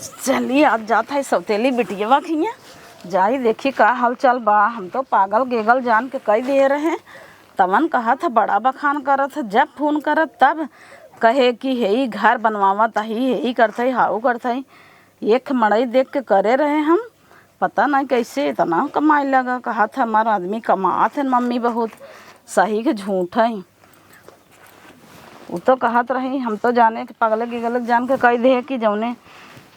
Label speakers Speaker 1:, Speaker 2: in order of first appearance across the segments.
Speaker 1: चलिए आज जाता है सौतेली बिटिया खिया जाई देखी का हाल चाल बा। हम तो पागल गेगल जान के कई दे रहे हैं। तमन कहा था बड़ा बखान करत है, जब फोन करत तब कहे कि हे ही घर बनवावत ही, हे ही करते ही, हाउ करते ही। एक मड़ई देख के करे रहे हम, पता नहीं कैसे इतना कमाई लगा। कहा था हमारा आदमी कमात है मम्मी बहुत, सही के झूठ है। वो तो कहत रही, हम तो जाने के पगले गिगल जान के कह दे कि जौने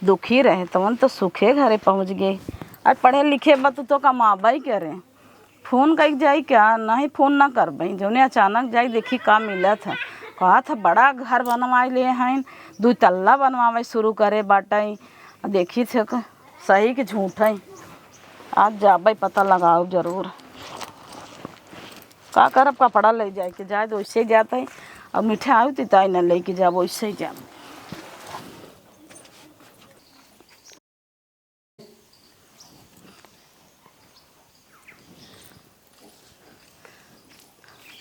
Speaker 1: दुखी रहे तवन तो सुखे घरे पहुँच गए। और पढ़े लिखे बा तो कमाबा ही करे, फ़ोन कई जाई क्या नहीं, फ़ोन ना कर बई जौने अचानक जाई देखी का मिलत है। कहा था बड़ा घर बनवाए ले हैं, 2 तल्ला बनवावे शुरू करे बाटई। देखी थे सही कि झूठ है। आज जाबई पता लगाओ जरूर का करब। कपड़ा ले जाए के जाए तो वैसे ही जाता है, अब मिठाई तिताई न ले के जाब वैसे ही जाब।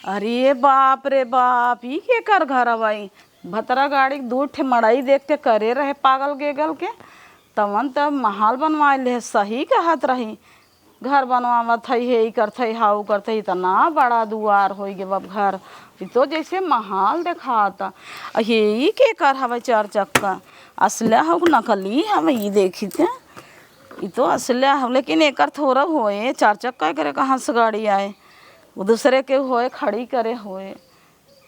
Speaker 1: अरे बाप रे बाप, ये के कर घर भाई भतरा गाड़ी 2 ठे मड़ई देख के करे रहे पागल गेगल के। तवन तब महल बनवाए ले, सही कहत रही घर बनवावत है, हे करते हाउ करते, इतना बड़ा दुआर हो गए बब घर। तो जैसे महल देखाता। ये के कर हवे 4 चक्का असला हो नकली हवे, ये देखी थे ये तो असला हो, लेकिन एक थोड़ा होए 4 चक्का करे कहाँ से गाड़ी आए, वो दूसरे के होए खड़ी करे होए।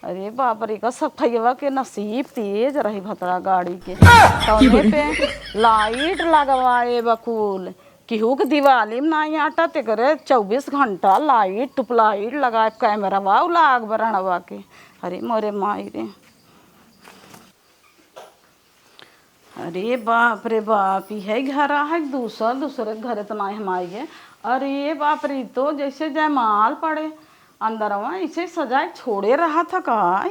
Speaker 1: अरे बाप रे का सफैया के नसीब तेज रही भतरा गाड़ी के। तौने पे लाइट लगवाए बकुल केहू के दिवाली में नहीं आटा ते करे 24 घंटा लाइट टुपलाइट लगाए कैमरा वाव लाग बरणवा के। अरे मोरे माई रे, अरे बाप रे बाप, ये घर है दूसरे घर तो नहीं हम आइए। अरे बाप रे, तो जैसे जयमाल पड़े अंदरवा ऐसे सजाए छोड़े रहा था का।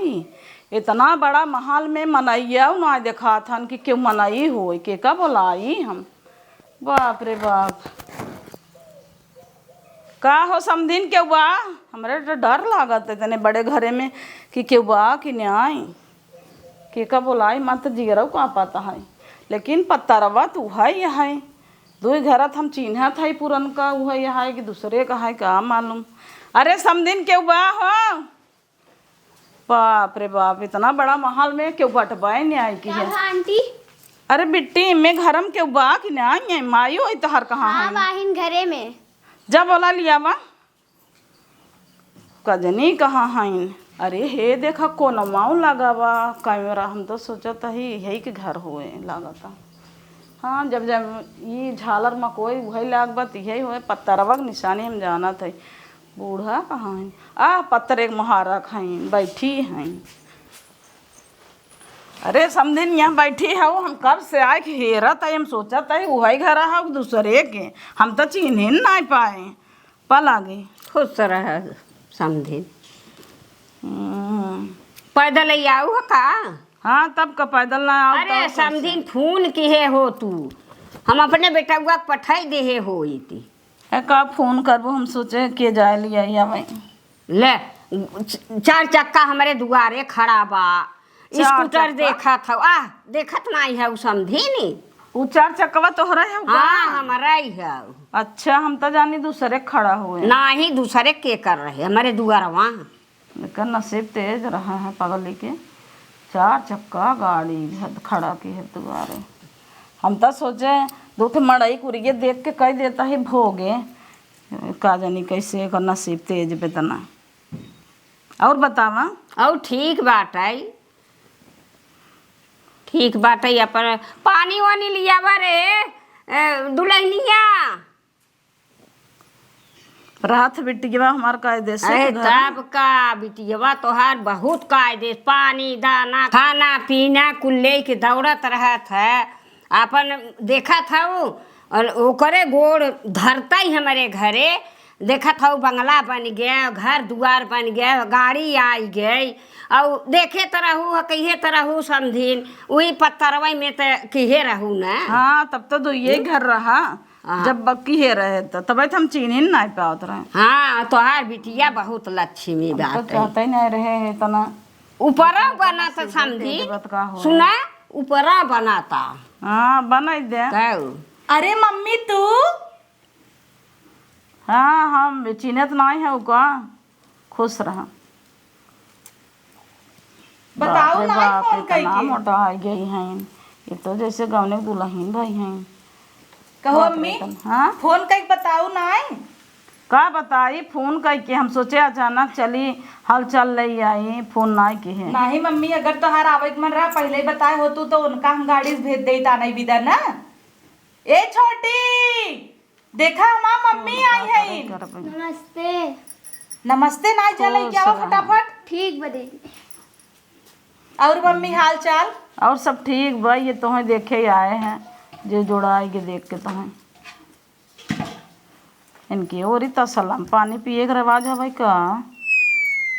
Speaker 1: इतना बड़ा महल में मनैया ना देखा था कि क्यों मनई हो के का बोलाई हम। बाप रे बाप, का हो समझिन क्यों बा, हमरे तो डर लागत है इतने बड़े घरे में कि क्यों बा कि न्याय के का बोलाई। मत जिगरव का पाता है, लेकिन पत्तरवा तो है 2 घर हम चिन्ह था पुरन का वो है कि दूसरे का है का मालूम। अरे समझिन क्यों बा हो। बाप रे बाप, इतना बड़ा महल में क्यों बटवाए न्याय की है
Speaker 2: आंटी।
Speaker 1: अरे बिट्टी मैं घरम क्यों बा कि न्याय है मायो है तोहर कहाँ है
Speaker 2: वाहिन घरे में
Speaker 1: जब बोला लिया बा कजनी कहाँ है। अरे हे देखा कोन माऊ लगा बा कैमरा, हम तो सोचत ही यही के घर हुए लागता। हाँ जब ये झालर मकोई वही लाग बा यही हुए पत्थरवा के निशानी हम जाना थे। बूढ़ा कहाँ है आ पत्थर एक महारक हैं बैठी हैं। अरे समझिन यहाँ बैठी है हम कब से आए कि हेरा था, हम सोचा था वही घर है दूसरे के, हम तो चिन्ह नहीं पाए पल आ गई।
Speaker 3: खुश रह समझी पैदल ही आऊ का।
Speaker 1: हाँ तब का पैदल ना आओ।
Speaker 3: अरे समझी फोन किए हो तू, हम अपने बेटा हुआ पठाई दे हो थी
Speaker 1: का फोन करबो, हम सोचे के जाए लिया भाई
Speaker 3: ले 4 चक्का हमारे दुआरे खड़ा बा, स्कूटर देखा था देखत नहीं है समझी नी।
Speaker 1: वो 4 चक्कवा तोहरा है
Speaker 3: हाँ हमारा ही है।
Speaker 1: अच्छा हम तो जानी दूसरे खड़ा हुए
Speaker 3: ना ही दूसरे के कर रहे हमारे दुआरवा।
Speaker 1: लेकिन नसीब तेज रहा है पगली के, 4 चक्का गाड़ी खड़ा की है दुआरे। हम तो सोचे 2 मड़ई कुरिये देख के कह देता ही भोगे का जानी कैसे का नसीब तेज बेतना। और बतावा
Speaker 3: और ठीक बात है, ठीक बात है। अपन पानी वानी लिया बारे दुल्हनिया
Speaker 1: रात बिटिया हमार कायदे से
Speaker 3: तब का बिटिया तोहार बहुत कायदे पानी दाना खाना पीना कुल्ले के दौड़त रहत है। अपन देखा था और ओकरे गोड़ धरता ही हमारे घरे। देखा था बंगला बन गया, घर दुआर बन गया, गाड़ी आई गई और देखे तो रहू कहे तो रहू समझिन वही पत्थरवा में तो कहे रहू न।
Speaker 1: हाँ तब तो ये घर रहा जब बक्की है रहे तो तब हम चिन्ह नहीं पात रहे।
Speaker 3: हाँ तोहार बिटिया बहुत लक्ष्मी बात
Speaker 1: तो चाहते नहीं रहे इतना
Speaker 3: ऊपरा बना तो समझी सुना ऊपरा बनाता
Speaker 1: हाँ बनाई दे।
Speaker 3: कहू
Speaker 2: अरे मम्मी तू
Speaker 1: हाँ हम चिन्हत नहीं है का। खुश रह।
Speaker 2: बताओ ना फोन
Speaker 1: इतना
Speaker 2: करके।
Speaker 1: मोटा आ गई हैं। ये तो जैसे गाँव में दुल्हन भाई हैं।
Speaker 2: कहो
Speaker 1: बाप
Speaker 2: अम्मी
Speaker 1: रे तन, हाँ
Speaker 2: फोन करके बताओ ना।
Speaker 1: का बताई फोन करके हम सोचे अचानक चली हाल चल ले आई फोन ना की है।
Speaker 2: नहीं मम्मी अगर तोहार आवे के मन रहा पहले ही बताए हो तू तो उनका हम गाड़ी से भेज देता नहीं विदा ना। ए छोटी देखा हमार मम्मी आई है।
Speaker 4: नमस्ते।
Speaker 2: नमस्ते ना चले क्या हुआ फटाफट।
Speaker 4: ठीक बदे।
Speaker 2: और मम्मी हाल चाल।
Speaker 1: और सब ठीक भाई ये तुम्हें देखे ही आए हैं जो जोड़ा आएगी देख के तुम्हें इनकी और ही तसलम पानी पिए के रिवाज है भाई का।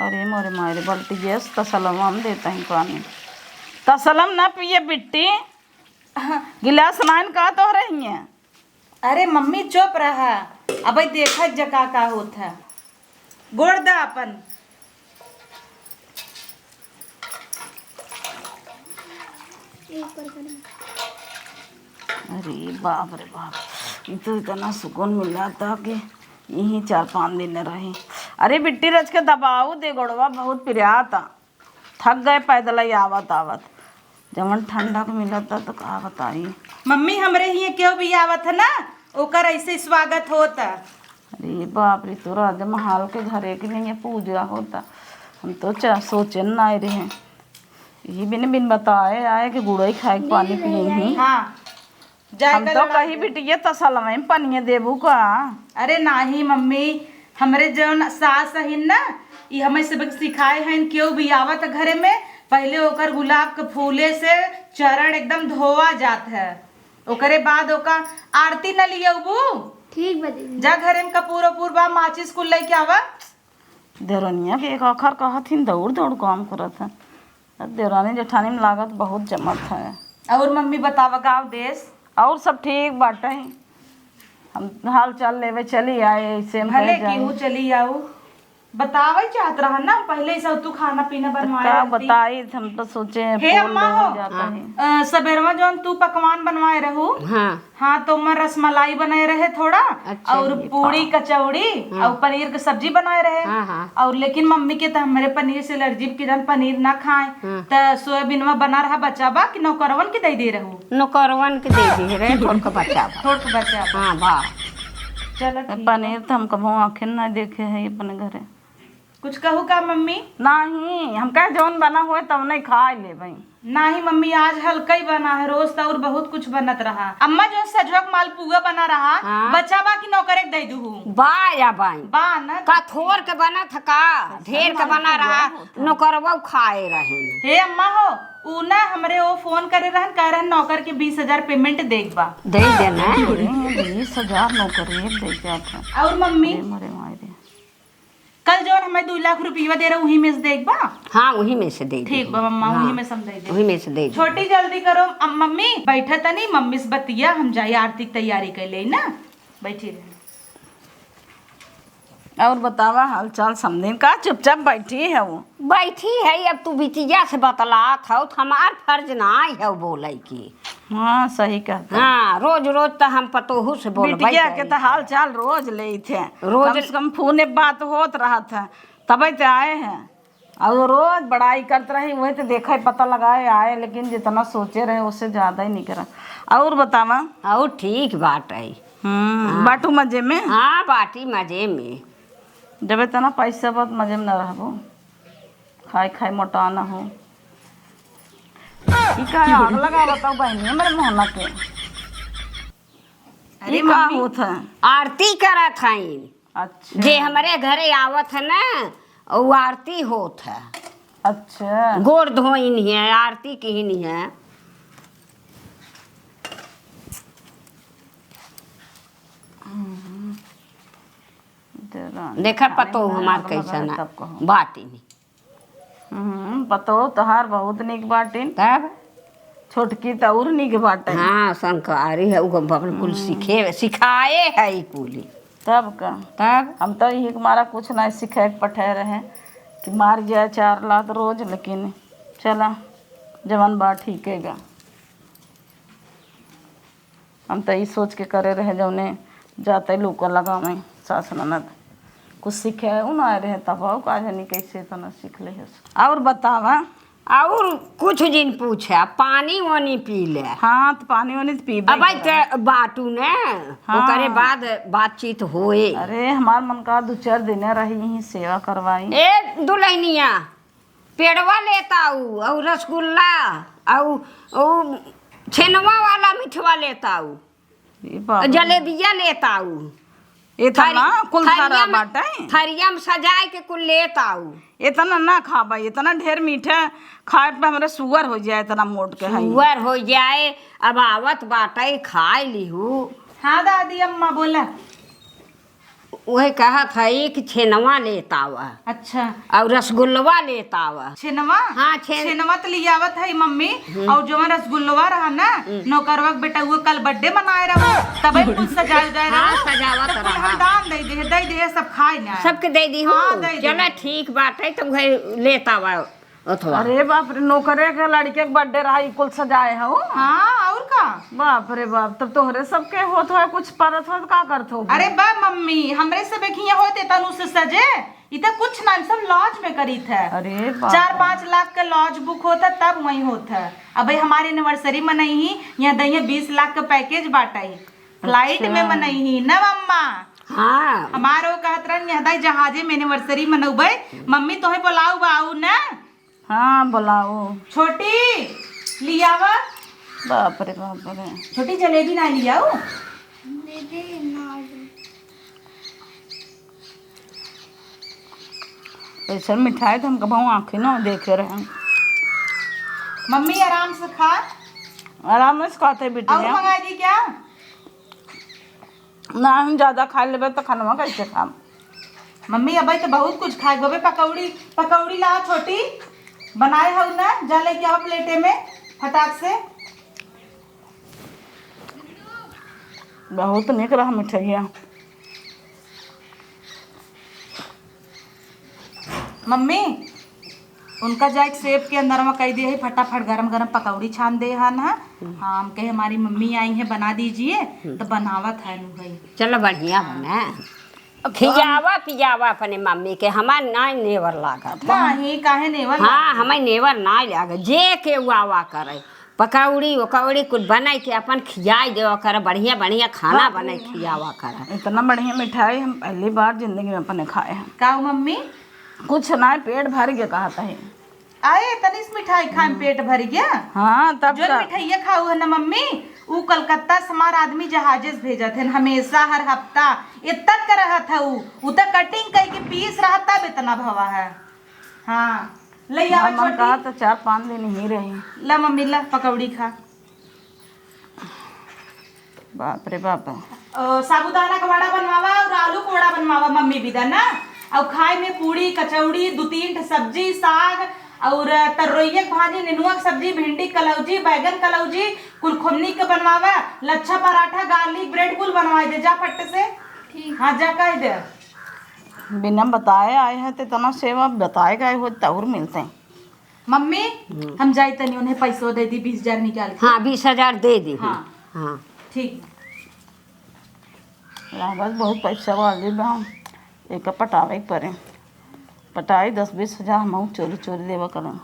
Speaker 1: अरे मोरे मारे बल्टी गैस तसलम हम देते हैं पानी। तसलम ना पिए बिट्टी गिलास नाइन का तो रही है।
Speaker 2: अरे मम्मी चुप रहा अब देखा जका का होता है गोड़ दा अपन।
Speaker 1: अरे बाप रे बाप ये तो इतना सुकून मिला था कि यहीं 4-5 दिन रहे। अरे बिट्टी रच के दबाऊ दे गोड़वा बहुत पिरिया था। थक गए पैदल ही आवत आवत जवन ठंडक मिला था तो का बताई।
Speaker 2: मम्मी हमरे ही क्यों भी आवत है ना ओकर ऐसे स्वागत होता।
Speaker 1: अरे बाप रे तो राजा महाल के घरे के नहीं पूजा होता। हम तो सोचे ना आए रहे ये बिन बिन बताए आए कि गुड़ई खाए के पानी पिए ही।
Speaker 2: हाँ
Speaker 1: हम तो कही बिटिया तसलम में पनिया देबू का।
Speaker 2: अरे नाही मम्मी हमरे जौन सास हिन ना ये हमें सबक सिखाए हैं क्यों भी आवत घरे में पहले ओकर गुलाब के फूले से चरण एकदम धोवा जात है ओकरे बाद ओका आरती न लियबू।
Speaker 4: ठीक बदे।
Speaker 2: जा घरे में कपूर पूर्वा माचिस कुल लेके आवा।
Speaker 1: देवरनिया के एक अखर कहथिन दौड़ दौड़ काम करत है। देवरानी जेठानी में लागत बहुत जमत है।
Speaker 2: और मम्मी बतावा गाँव देश
Speaker 1: और सब ठीक बाटे हम हाल चाल लेवे चली आए ऐसे में
Speaker 2: भले
Speaker 1: कहीं जाए।
Speaker 2: केहू चली आऊ बतावे चाहत रहा ना पहले से तू खाना पीना बनवाए
Speaker 1: का
Speaker 2: रहती।
Speaker 1: बताई हम तो सोचे
Speaker 2: हे
Speaker 1: फोन
Speaker 2: अम्मा
Speaker 1: लेवे
Speaker 2: हो
Speaker 1: जाता है।
Speaker 2: सबेरवा जौन तू पकवान बनवाए रहू
Speaker 3: हाँ
Speaker 2: हाँ तो मैं रसमलाई बनाए रहे थोड़ा
Speaker 3: अच्छा,
Speaker 2: और पूड़ी कचौड़ी और पनीर की सब्जी बनाए रहे।
Speaker 3: हाँ हाँ
Speaker 2: और लेकिन मम्मी के तो हमारे पनीर से एलर्जी की जन पनीर ना खाए तो सोयाबीन में बना रहा बच्चा बा कि नौकरवन के दे दे रहू।
Speaker 3: नौकरवन के दे दी रे थोड़ के बच्चा बा।
Speaker 2: थोड़ के बच्चा बा।
Speaker 3: हाँ वाह
Speaker 2: चलो ठीक।
Speaker 1: पनीर तो हम कभी आखिर ना देखे है अपने घरे।
Speaker 2: कुछ कहू का मम्मी।
Speaker 1: नहीं हम कहे जौन बना हुए तब नहीं खा ले भाई।
Speaker 2: नहीं मम्मी आज हल्का ही बना है रोज तो और बहुत कुछ बनत रहा। अम्मा जो सजवक मालपुआ बना रहा
Speaker 3: हाँ।
Speaker 2: बच्चा बा की नौकर दे दू
Speaker 3: बा या बाई
Speaker 2: बा ना।
Speaker 3: का थोड़ के बना था का ढेर के बना रहा नौकरवा खाए रहे।
Speaker 2: हे अम्मा हो ऊ ना हमरे वो फोन करे रहन कह रहन नौकर के 20,000 पेमेंट देख बा।
Speaker 3: दे देना
Speaker 1: 20,000 नौकरी दे जाता।
Speaker 2: और मम्मी
Speaker 1: मरे मारे
Speaker 2: कल जो हमें 2 लाख रुपया दे रहा वही में से देख बा।
Speaker 3: हाँ वही में से दे दी।
Speaker 2: ठीक बा मम्मा वही में समझ दे।
Speaker 3: वही में से दे दी।
Speaker 2: छोटी जल्दी करो मम्मी बैठा तनी मम्मी से बतिया हम जाए आरती की तैयारी कर ले ना बैठी रहे।
Speaker 1: और बतावा हाल चाल समझे का चुपचाप बैठी है वो।
Speaker 3: बैठी है अब तू बिटिया से बतलात हो तो हमार फर्ज ना है बोले की।
Speaker 1: हाँ सही कहता।
Speaker 3: हाँ रोज रोज तो हम पतोहू से बोल
Speaker 1: बिटिया के तो हाल चाल रोज ले थे
Speaker 3: रोज-
Speaker 1: कम से कम फोन बात होत रहा था तब तो आए हैं और रोज बड़ाई करते रही वही तो देखा पता लगाए आए लेकिन जितना सोचे रहे उससे ज्यादा ही नहीं करा। और बतावा
Speaker 3: और ठीक बात है।
Speaker 1: बाटू मजे में।
Speaker 3: हाँ बाटी मजे में
Speaker 1: जब इतना पैसा बहुत मजे में न रहबो खाए खाए मोटा ना हो। ई का आग लगा बताओ बहनी मेरे मोहना के।
Speaker 2: अरे
Speaker 1: ई का
Speaker 2: मम्मी
Speaker 1: होत है।
Speaker 3: आरती करत हई
Speaker 1: अच्छा
Speaker 3: जे हमारे घरे आवत है ना वो आरती होत है।
Speaker 1: अच्छा
Speaker 3: गोड़ धोइन है आरती की नहीं है। देखा पतो हमार कैसा ना बाटी में
Speaker 1: पतो तोहार बहुत निक बाटिन
Speaker 3: तब
Speaker 1: छोटकी तो और निक बाटे।
Speaker 3: हाँ संकारी है उको कुल सिखाए है ई कुली।
Speaker 1: तब का
Speaker 3: तब
Speaker 1: हम तो यही हमारा कुछ नहीं सीखे के पठे रहे कि मार जाए 4 लात रोज लेकिन चला जवन बात ठीक है गा। हम तो यही सोच के करे रहे जौने जाते लूका लगावे सास ननद कुछ सीखे उ ना रहे तब का जानी कैसे तना सीख ले। और बतावा
Speaker 3: और कुछ दिन पूछे पानी वानी पी ले।
Speaker 1: हाँ तो पानी वानी तो पीबे
Speaker 3: अब ते बाटू ने
Speaker 1: हाँ।
Speaker 3: ओकरे बाद बातचीत होए।
Speaker 1: अरे हमार मन का 2-4 दिन रही ही सेवा करवाई।
Speaker 3: ए दुल्हनिया पेड़वा लेता और रसगुल्ला और छेनवा वाला मिठवा लेता
Speaker 1: ये बाप
Speaker 3: जलेबिया लेता
Speaker 1: इतना कुल सारा बाटे
Speaker 3: थरिया में सजाए के कुल लेता
Speaker 1: इतना ना खाबा इतना ढेर मीठा खाए पे हमारे शुगर हो जाए इतना मोट के है।
Speaker 3: शुगर हो जाए अब आवत बाटे खाए लिहू।
Speaker 2: हाँ दादी अम्मा बोला।
Speaker 3: वही कहा था कि छेनवा लेता हुआ
Speaker 2: अच्छा
Speaker 3: और रसगुल्लवा लेता हुआ।
Speaker 2: छेनवा।
Speaker 3: हाँ
Speaker 2: छेनवा तो लियावत है मम्मी। और जो रसगुल्लवा रहा ना नौकरवा के बेटा वो कल बर्थडे मनाए रहा तब कुछ सजाए जाए
Speaker 3: हाँ, सजावत
Speaker 2: तो
Speaker 3: रहा।
Speaker 2: दान दे दे सब खाए ना
Speaker 3: सबके दे दी हूँ।
Speaker 2: हाँ, दे दी।
Speaker 3: चलो ठीक बात है तुम लेता हुआ अथवा।
Speaker 1: अरे बाप रे नौकरे के लड़के के बर्थडे रहा कुल सजाए हो।
Speaker 2: हाँ और का
Speaker 1: बाप रे बाप तब तोहरे सबके होत हो कुछ परत हो का करत हो।
Speaker 2: अरे बा मम्मी हमरे सब खिया होते तनु से सजे इतना कुछ ना सब लॉज में करी था।
Speaker 1: अरे बाप
Speaker 2: 4-5 लाख का लॉज बुक होता तब वही होता। अब भाई हमारे एनिवर्सरी मनाई ही यहाँ दही 20 लाख का पैकेज बांटाई फ्लाइट में मनाई ही ना मम्मा।
Speaker 3: हाँ
Speaker 2: हमारो कहत रहन यहाँ जहाजे में एनिवर्सरी मनौबे मम्मी तोहे बुलाऊ बाऊ ना।
Speaker 1: हाँ बुलाओ
Speaker 2: छोटी लियावा।
Speaker 1: बाप रे बाप रे
Speaker 2: छोटी जलेबी ना लियाओ।
Speaker 4: दीदी ना
Speaker 1: ऐसा मिठाई तो हम कभी आँखें ना देखे रहे।
Speaker 2: मम्मी आराम से खा।
Speaker 1: आराम से खाते
Speaker 2: और
Speaker 1: बेटी
Speaker 2: मंगा दी क्या?
Speaker 1: ना हम ज्यादा खा लेबे तो खानवा कैसे खाम।
Speaker 2: मम्मी अब तो बहुत कुछ खाए गोबे पकौड़ी ला छोटी बनाए हो ना जा लेके आओ प्लेटे में फटाक से।
Speaker 1: बहुत निक रहा मिठाइया।
Speaker 2: मम्मी उनका जाए सेब के अंदर में कह दिए फटाफट गरम गरम पकौड़ी छान दे है ना। हाँ हम कहे हमारी मम्मी आई है बना दीजिए तो बनावत है भाई।
Speaker 3: चलो बढ़िया बने खिजावा पिजावा अपने मम्मी के हमार ना नेवर लागत।
Speaker 2: नहीं काहे नेवर।
Speaker 3: हाँ हमें नेवर ना लागे जे के वावा करे पकौड़ी उकौड़ी कुछ बनाए के अपन खियाई देवा करे बढ़िया बढ़िया खाना बनाए खियावा करे।
Speaker 1: इतना बढ़िया मिठाई हम पहली बार जिंदगी में अपने खाए हैं।
Speaker 2: का मम्मी
Speaker 1: कुछ ना पेट भर गया कहता है।
Speaker 2: आए तनिस मिठाई खाए पेट भर गया।
Speaker 1: हाँ तब
Speaker 2: जो मिठाइया खाऊ है ना मम्मी वो कलकत्ता से हमार आदमी जहाजे से भेजा थे हमेशा हर हफ्ता इतना कर रहा था वो तो कटिंग करके पीस रहा तब इतना भवा है। हाँ ले आओ
Speaker 1: मन कहा
Speaker 2: छोटी।
Speaker 1: तो 4-5 दिन ही रही।
Speaker 2: ला मम्मी ला पकौड़ी खा।
Speaker 1: बाप रे बाप
Speaker 2: साबुदाना का वड़ा बनवावा और आलू का वड़ा बनवावा मम्मी भी ना। और खाए में पूड़ी कचौड़ी 2-3 सब्जी साग और तरोइया भाजी नेनुआ की सब्जी भिंडी कलौजी बैगन कलौजी कुल खुमनी के बनवावा लच्छा पराठा गार्लिक ब्रेड कुल बनवा दे जा फट से। हाँ जा कह दे।
Speaker 1: बिना बताए आए हैं तो इतना सेवा बताए गए हो तौर मिलते हैं।
Speaker 2: मम्मी हम जाए तनी उन्हें पैसों दे दी 20,000 निकाल के।
Speaker 3: हाँ 20,000 दे दी।
Speaker 2: हाँ
Speaker 3: हाँ
Speaker 2: ठीक।
Speaker 1: बस बहुत पैसा वाली बा एक पटावे पड़े पटाई 10-20 हज़ार हम चोरी चोरी देवा करें।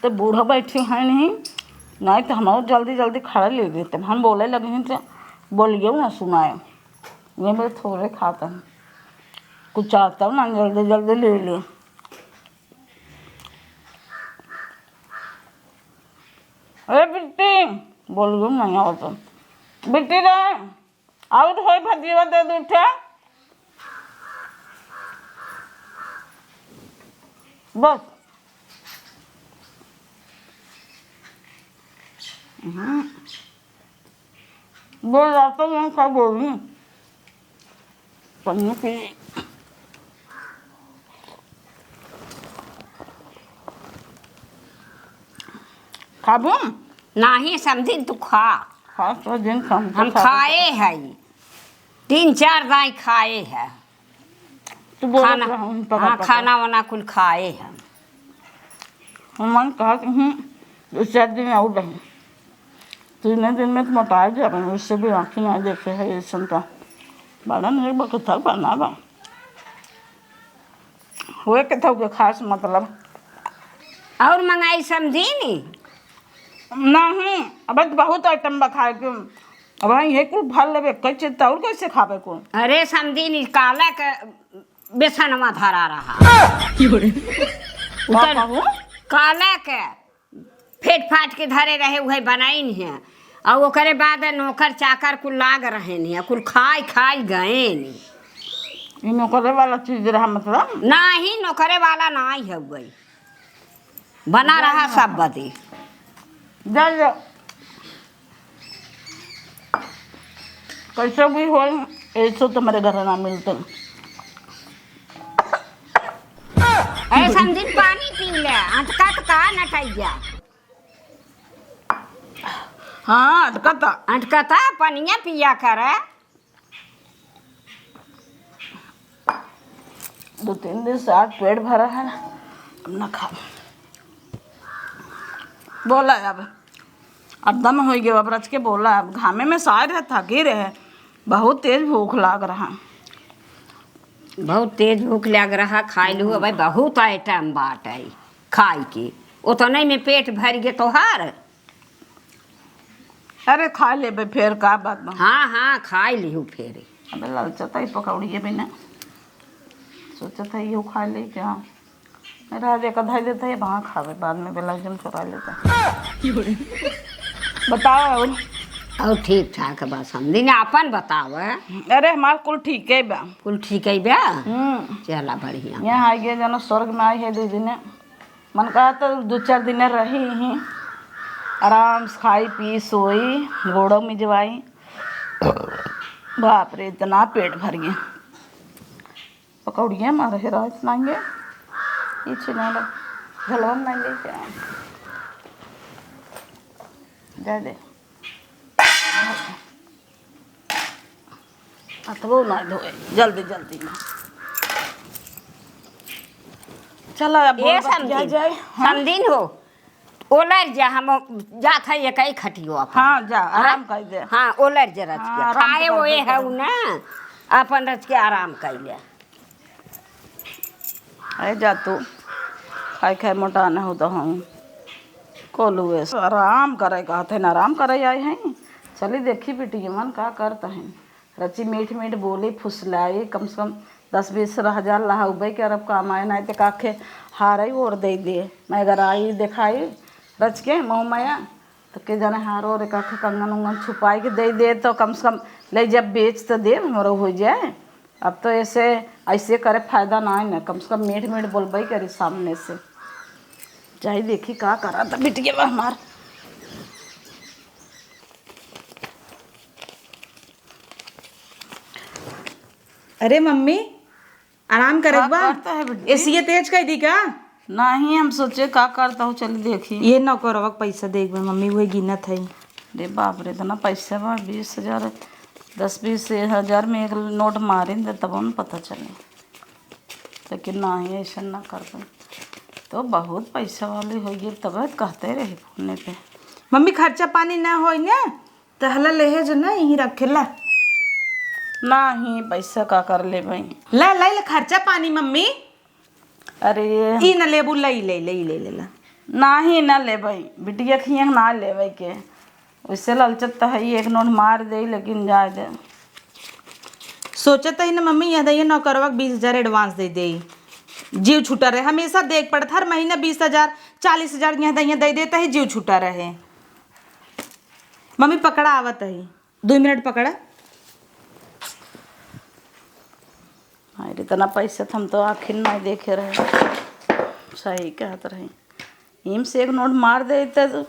Speaker 1: तो बूढ़ा बैठी है नहीं तो हम जल्दी जल्दी खड़े ले लेते हम बोले लगे हैं तो बोलिए ना सुनाए ये मेरे थोड़े खाता हूँ कुछ आता हूँ ना जल्दी जल्दी ले लिए। अरे बिट्टी बोलिए नहीं आओ तो बिट्टी रे आओ तो होई भजीवा दे दो उठे बस। बोल रहा तो मैं क्या बोल रही पन्नी पी खाबू
Speaker 3: नहीं समझी तू खा।
Speaker 1: खास तो दिन
Speaker 3: हम खाए है 3-4 दाई खाए है
Speaker 1: तू बोल
Speaker 3: खाना। हाँ खाना वाना कुल खाए है।
Speaker 1: मन कहा कि 2-4 दिन और रही 3 दिन में तो मोटा जाए, उससे भी आँखें ना देखे है ये सुनता बड़ा नहीं बकता बना बा हुए के था के खास मतलब
Speaker 3: और मंगाई समझी नी।
Speaker 1: नहीं। अब तो बहुत आइटम बा खाए के, अब ये कुल भर लेबे कैसे तो और कैसे खावे को।
Speaker 3: अरे समझी नी, काला के बेसनवा धरा रहा
Speaker 1: कहूँ
Speaker 3: काला के फेट फाट के धरे रहे वही बनाई नहीं है, और ओकरे बाद नौकर चाकर कुल लाग रहे नहीं, कुल खाई खाई गए नहीं।
Speaker 1: ये नौकरे वाला चीज रहा मतलब
Speaker 3: ना ही नौकरे वाला ना ही है गई, बना रहा सब बदी।
Speaker 1: जा जा कैसे भी हो ऐसे तो मेरे घर ना मिलते।
Speaker 3: अरे समझी पानी पी ले, अटका तो का नटैया
Speaker 1: हाँ अटकता
Speaker 3: अटका था पनिया पिया कर।
Speaker 1: 2-3 दिन से आज पेट भरा है ना, अब ना खा बोला अब दम हो गया। अब रच के बोला अब घामे में सार है थकी रहे, बहुत तेज भूख लाग रहा।
Speaker 3: बहुत तेज भूख लग रहा, खाई लू भाई बहुत आइटम बाट आई खाई के, उतने में पेट भर गए तोहार।
Speaker 1: अरे खा ले बे फिर का बात बा।
Speaker 3: हाँ हाँ खाई लिहू फेर।
Speaker 1: अबे ललचता ही पकौड़ी है बिना सोचा था ये खा ले क्या, मेरा आज एक आधा देता है वहाँ खावे बाद में बेला जम चुरा लेता। बताओ
Speaker 3: और ठीक ठाक बा समझी ने अपन बताव।
Speaker 1: अरे हमार कुल ठीक है बा।
Speaker 3: कुल ठीक है बा, चला बढ़िया।
Speaker 1: यहाँ आई गए जानो स्वर्ग में आई है 2 दिन, मन कहा तो 2-4 दिन रही ही आराम से खाई पी सोई गोड़ों में जवाई। बाप रे इतना पेट भर गया। पकौड़ियाँ मारे रात नाएंगे ये चिना झलवन नहीं ले क्या जा दे अथवा ना धोए जल्दी जल्दी में। चलो अब
Speaker 3: ये
Speaker 1: जा जाए।
Speaker 3: समझी हो ओलर जा, हम जात है एक ही खटियो अपन।
Speaker 1: हाँ जा आराम कर दे।
Speaker 3: हाँ ओलर जा रच
Speaker 1: हाँ,
Speaker 3: के
Speaker 1: आराम
Speaker 3: खाए
Speaker 1: कर
Speaker 3: वो
Speaker 1: दे,
Speaker 3: है ना, अपन रच के आराम कर ले।
Speaker 1: अरे जा तू खाए खाए मोटा न हो तो हम कोलू ऐसे आराम करे कहते ना आराम करे आए हैं। चली देखी बेटी मन का करता है, रची मीठ मीठ बोली फुसलाई कम से कम 10-20 हज़ार लहाउबे के अरब काम आए ना तो काखे हार और दे दिए। मैं अगर आई दिखाई रच के मुँह माया तो के जाने हार और काखे कंगन उंगन छुपाई के दे तो कम से कम ले जब बेच तो दे हमारा हो जाए। अब तो ऐसे करे फायदा ना है ना, कम से कम मीठ मीठ बोलबई करी सामने से। जाई देखी का करा था बिटिया हमार।
Speaker 2: अरे मम्मी आराम करे
Speaker 1: का
Speaker 2: बा,
Speaker 1: करता है बेटी?
Speaker 2: एसी तेज कर दी का?
Speaker 1: नहीं हम सोचे का करता हूँ चली देखी।
Speaker 2: ये नौकरवा के पैसा देख बा मम्मी, वही गिनत है।
Speaker 1: अरे बाप रे इतना पैसा बा 20,000 10-20 हज़ार में एक नोट मारेंगे तब न पता चले, लेकिन नहीं ऐसा ना कर पाए तो बहुत पैसा वाली हो गई तब कहते रहे फोन पे।
Speaker 2: मम्मी खर्चा पानी ना हो ना तो हला ले जो ना यहीं रखेला।
Speaker 1: नहीं पैसा का कर ले भाई।
Speaker 2: ला ला ला खर्चा पानी मम्मी।
Speaker 1: अरे
Speaker 2: ई न लेबू लई ले ले ले ले ला।
Speaker 1: नहीं ना ले भाई बिटिया खिए ना ले के वैसे ललचत तो है ही, एक नोट मार दे लेकिन जाए दे।
Speaker 2: सोचता ही ना मम्मी यहाँ ये नौकरवा 20,000 एडवांस दे दे, जीव छूटा रहे। हमेशा देख पड़ता हर महीना 20,000 40,000 यहाँ दे देता है, जीव छूटा रहे। मम्मी पकड़ा आवत है, 2 मिनट पकड़ा।
Speaker 1: अरे इतना पैसा तो हम तो आखिर नहीं देखे रहे। सही कहते रहे इम से एक नोट मार दे तो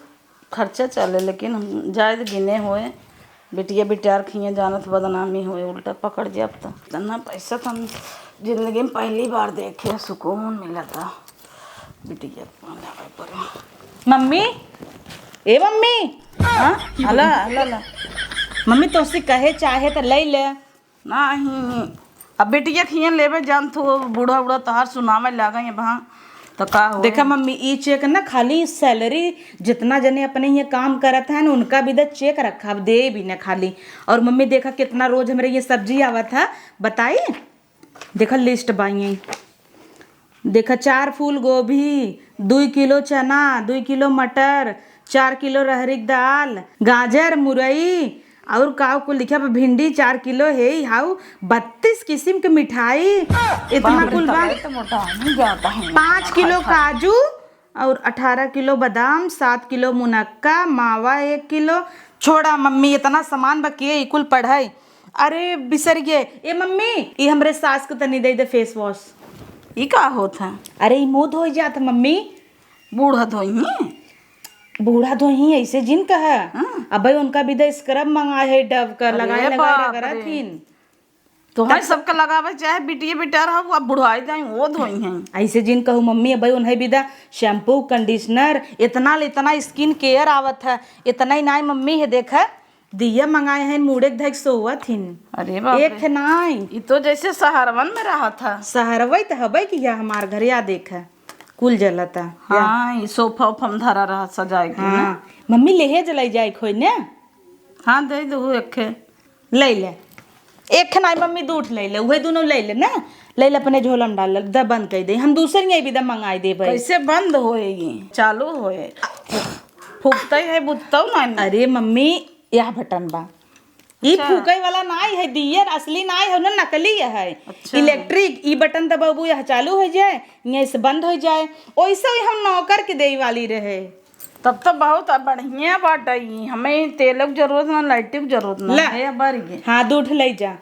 Speaker 1: खर्चा चले, लेकिन हम जायद गिने हुए बिटिया बिटियार खिए जानत बदनामी हुए उल्टा पकड़ जब तो इतना पैसा तो हम जिंदगी में पहली बार देखे, सुकून मिला था बिटिया पर।
Speaker 2: मम्मी ए मम्मी,
Speaker 1: हाँ हला हला हला
Speaker 2: मम्मी तो उससे कहे चाहे तो ले ले।
Speaker 1: नहीं अब बिटिया खिए लेवे जान तो बूढ़ा बूढ़ा तहार सुनावे लगा ये वहाँ तो का हो
Speaker 2: देखा मम्मी ई चेक ना खाली सैलरी जितना जने अपने ये काम करत है ना उनका भी चेक रखा अब दे भी ना खाली। और मम्मी देखा कितना रोज हमारे ये सब्जी आवत है बताई। देखा लिस्ट बाई देखा 4 फूल गोभी, 2 किलो चना, 2 किलो मटर, 4 किलो रहरिक दाल, गाजर, मुरई और काव को लिखा भिंडी 4 किलो है हाउ 32 किस्म के मिठाई इतना कुल बा।
Speaker 1: तो मोटा नहीं जाता है
Speaker 2: 5 किलो काजू और 18 किलो बादाम, 7 किलो मुनक्का, मावा 1 किलो। छोड़ा मम्मी इतना सामान बकिए कुल पढ़ाई। अरे बिसर गए ए मम्मी ये हमरे सास को तनी दे फेस वॉश।
Speaker 1: ई का होत है
Speaker 2: अरे ई मुंह धोई जात मम्मी।
Speaker 1: बूढ़ा धोई
Speaker 2: बूढ़ा धोही ऐसे जिन कहा अब भाई उनका भी तो स्क्रब मंगाए है डव का लगाए
Speaker 1: बाप
Speaker 2: लगा
Speaker 1: रे।
Speaker 2: थीन।
Speaker 1: तो है सबके लगावे चाहे बिटिया बिटार हो अब बुढ़ाई जाए वो धोई हैं।
Speaker 2: ऐसे जिन कहूँ मम्मी अब भाई उन्हें भी दा शैम्पू कंडीशनर इतना स्किन केयर आवत है इतना ही ना मम्मी है देखा दिया मंगाए हैं मुड़े धक सोवा थीन।
Speaker 1: अरे बाप
Speaker 2: एक थे नाई
Speaker 1: ये तो जैसे सहारवन में रहा था।
Speaker 2: सहरवई तो हबई कि या हमार घर या देखा कुल जलता।
Speaker 1: हाँ ये सोफा उफा में धरा रहा सजाए के ना।
Speaker 2: हाँ मम्मी लेहे जलाई जाए खोई ने।
Speaker 1: हाँ दे दो एक
Speaker 2: ले ले एक नाई मम्मी दूठ ले ले वही दोनों ले ले ना ले ले अपने झोला में डाल द बंद कर दे हम दूसरे नहीं भी द मंगाई दे भाई।
Speaker 1: कैसे बंद होएगी चालू होए फूकता ही है बुझता ना।
Speaker 2: अरे मम्मी यह बटन बा ई फूके वाला नाई है दियर असली नाई है ना नकली है।
Speaker 1: अच्छा।
Speaker 2: इलेक्ट्रिक ई बटन दबाबू यह चालू हो जाए यहीं से बंद हो जाए वैसे ही हम नौकर के दे वाली रहे।
Speaker 1: तब तो बहुत बढ़िया बात है हमें तेल की जरूरत ना लाइट की जरूरत ना
Speaker 2: ला।
Speaker 1: है बारी
Speaker 2: हाँ दूठ ले जा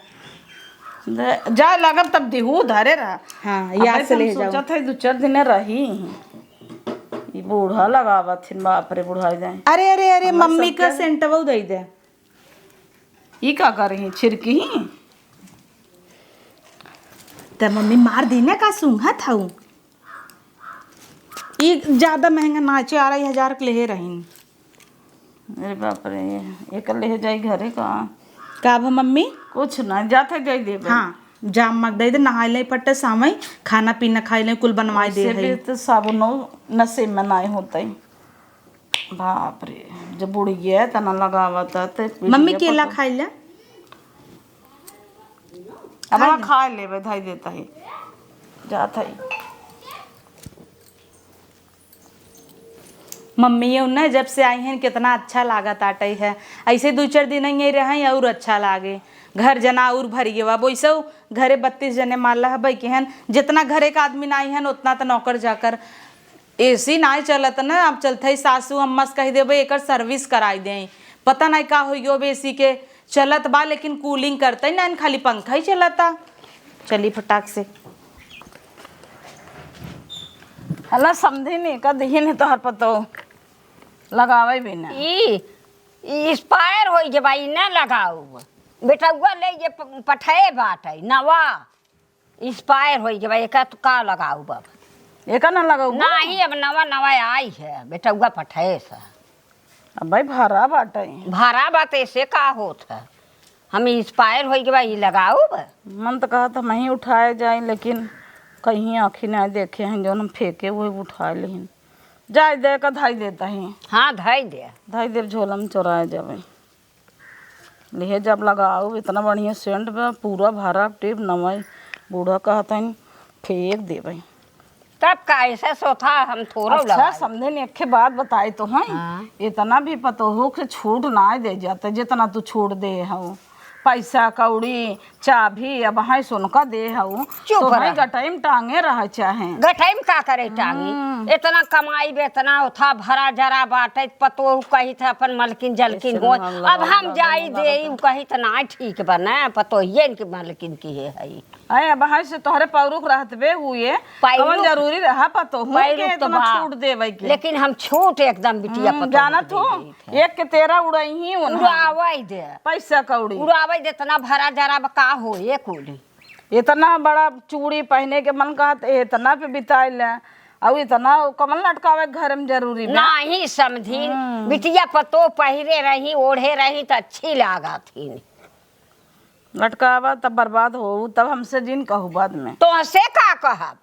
Speaker 1: जा लगब तब देहू धरे रहा।
Speaker 2: हाँ याद से ले जाओ।
Speaker 1: सोचा था 2-4 दिन रही ये बूढ़ा लगावा थी बाप रे बुढ़ाई जाए।
Speaker 2: अरे अरे अरे मम्मी का सेंटवा दे दे
Speaker 1: ये क्या कर रही छिड़की ही
Speaker 2: तो मम्मी मार देने का सूंघा था ये ज्यादा महंगा ना 4,000 के ले रही।
Speaker 1: अरे बाप रे एक ले जाई घरे का
Speaker 2: भा मम्मी
Speaker 1: कुछ ना जाते जाई दे
Speaker 2: हाँ जाम मग दे नहाए ले पट्टे सामई खाना पीना खाए ले कुल बनवाए दे है।
Speaker 1: तो साबुनो नशे में ना होता ही बाप रे जब बुढ़ी है तना लगावा था तो
Speaker 2: मम्मी केला खाई ले
Speaker 1: अब हाँ खा ले बधाई देता है जाता ही।
Speaker 2: मम्मी ये ना जब से आई हैं कितना अच्छा लागत आटे है ऐसे 2-4 दिन यहीं रहे और अच्छा लागे घर जना और भरिए बा वैसे घरे 32 जने माला है भाई के हन जितना घरे का आदमी ना है उतना तो नौकर जाकर एसी ना चलत ना अब चलते ही सासू अम्मा से कह देवे एक सर्विस कराई दें पता नहीं का हो एसी के चलत बा लेकिन कूलिंग करते ना खाली पंखा ही चलता। चली फटाक से
Speaker 1: हला समझे नहीं का दही नहीं तो हर पतो लगावे भी ना
Speaker 3: ई एक्सपायर हो जे भाई ना लगाऊ बेटा हुआ ले जे पठे बात है नवा एक्सपायर हो जे भाई एक तो का लगाऊ बाबा
Speaker 1: एक ना लगाऊ
Speaker 3: नहीं अब नवा नवा आई है बेटा हुआ पठे सा
Speaker 1: अब भाई भरा बाटा
Speaker 3: भाड़ा बात ऐसे का होत है हम एक्सपायर हो जे भाई लगाऊ
Speaker 1: मन तो कहा था मैं ही उठाए जाए लेकिन कहीं आँखी नहीं देखे हैं जो हम फेंके वही उठा लें जाए दे का धाई देता है।
Speaker 3: हाँ धाई दे
Speaker 1: धाई देव झोला में चौराए जावे लिहे जब लगाओ इतना बढ़िया सेंट बा पूरा भरा टेप नवाई बूढ़ा कहता है फेंक दे भाई
Speaker 3: तब का ऐसा सोथा हम थोड़ा
Speaker 1: अच्छा समझे नहीं एक बात बताए तो हैं
Speaker 3: हाँ।
Speaker 1: इतना भी पता हो कि छूट ना दे जाता जितना तू छूट दे हो पैसा कौड़ी चाभी अब हाँ सुनका दे हूँ
Speaker 3: चुप
Speaker 1: तो
Speaker 3: रह।
Speaker 1: भाई टाइम टांगे रह चाहे
Speaker 3: गठई में का करे टांगी इतना कमाई बेतना उठा भरा जरा बाटे पतो कही था अपन मलकिन जलकिन हो अब हम जाई दे कही तो ना ठीक बने पतो ये इनकी मलकिन की है
Speaker 1: अरे अब हाँ से तोहरे पौरुख रहते हुए कौन जरूरी रहा पतो हूँ के इतना छूट देवे के
Speaker 3: लेकिन हम छूट एकदम बिटिया पतो
Speaker 1: जाना तो एक के 13 उड़ाई ही
Speaker 3: उड़ावाई दे
Speaker 1: पैसा कौड़ी
Speaker 3: उड़ावाई दे इतना भरा जरा का हो ये कुली
Speaker 1: इतना बड़ा चूड़ी पहने के मन कहत इतना पे बिताए ले और इतना कमल लटकावे घर में जरूरी बा
Speaker 3: नहीं समझी बिटिया पतो पहिरे रही ओढ़े रही तो अच्छी लागा थी
Speaker 1: लटकावा तब बर्बाद हो, तब हमसे जिन कहू बाद में।
Speaker 3: तो से का कहब,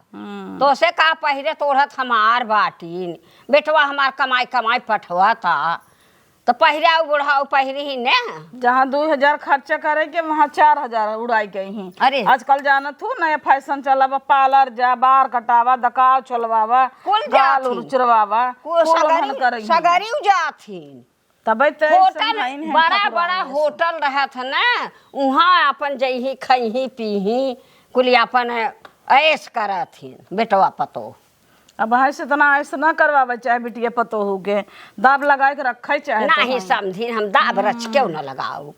Speaker 3: तो से का पहिरे तोड़त हमार बाटीन, बेटवा हमार कमाई कमाई पठवा था तो पहिरा बुढ़ाऊ पहिरी ही ने।
Speaker 1: जहाँ 2000 खर्चा करे के वहाँ 4000 उड़ाई के ही।
Speaker 3: अरे
Speaker 1: आजकल जानत हो नया फैशन चला, पार्लर जा, बार कटावा, दकाव चलवावा,
Speaker 3: कुल
Speaker 1: गाल
Speaker 3: जाथी।
Speaker 1: उचरवावा,
Speaker 3: सगरी जाथिन।
Speaker 1: तबे तो
Speaker 3: होटल बड़ा बड़ा होटल रहत है ना, वहाँ अपन जही खही पीही कुल अपन ऐश करथिन बेटवा पतो।
Speaker 1: अब ऐसे इतना ऐसे ना करवावे चाहे बिटिया पतो हो के, दाब लगा के रखे चाहे
Speaker 3: नहीं समझी हम दाब रच क्यों न लगाऊ,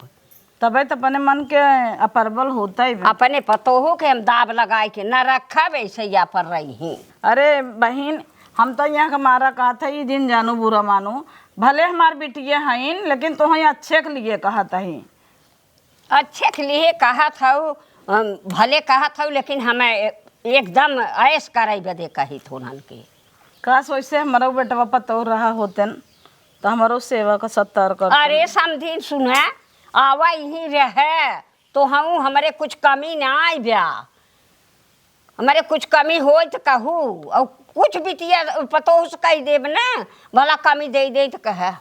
Speaker 1: तबे तो अपने मन के अपरबल होता ही।
Speaker 3: अपने पतो हो के हम दाब लगाए के न रखा वैसे या पर रही।
Speaker 1: अरे बहन हम तो यहाँ का मारा कहा था ये दिन जानू बुरा मानो, भले हमार बिटिया हैं लेकिन तो अच्छे के लिए कहा था ही।
Speaker 3: अच्छे के लिए कहा था भले कहा था, लेकिन हमें एकदम ऐश करे बदे कही थोड़न के।
Speaker 1: काश वैसे हमारा बेटवा पतो रहा होते तो हमारो सेवा का सत्तर कर।
Speaker 3: अरे समझी सुना आवा यही रहे तो हम हमारे कुछ कमी ना आई ब्या, हमारे कुछ कमी हो तो कहू, और कुछ बिटिया पतो से कह देब ना भला कमी दे दे तो कहे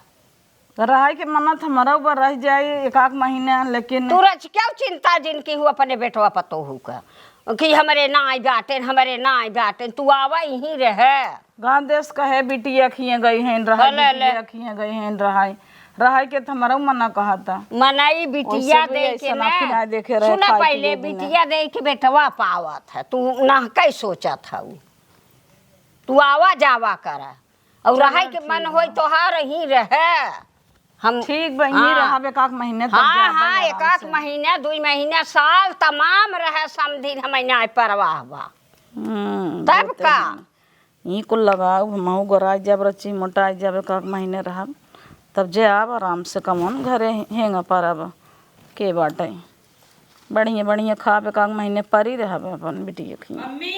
Speaker 1: रहा के मन्नत हमारा ऊपर रह जाए एक आध महीना, लेकिन
Speaker 3: तू रच क्या चिंता जिनकी हूँ अपने बेटवा पतो हूँ का कि हमारे ना आई बाटे हमारे ना आई बाटे, तू आवा यहीं रहे।
Speaker 1: गाँव देश कहे बिटिया खिए गई हैं रहा, खिए गई हैं रहा के हमारा मना कहा था
Speaker 3: मनाई बिटिया दे के ना
Speaker 1: देखे रहे।
Speaker 3: सुना पहले बिटिया दे के बेटवा पावत है, तू ना कई सोचा था तू आवा जावा करा और रहा के मन हो तो हार ही रहे हम
Speaker 1: ठीक बही रहा एक आध महीने तक।
Speaker 3: हाँ एक आध महीना 2 महीना साल तमाम रहे समझी हम ना परवाह बा तब का
Speaker 1: ई कुल लगाओ महू गोरा जब रची मोटा जब एक आध महीने रहा तब जे आब आराम से कमन घरे हेंगा परब के बाटे बढ़िया बढ़िया खा एक आध महीने पर ही रह अपन बिटिया खी।
Speaker 2: मम्मी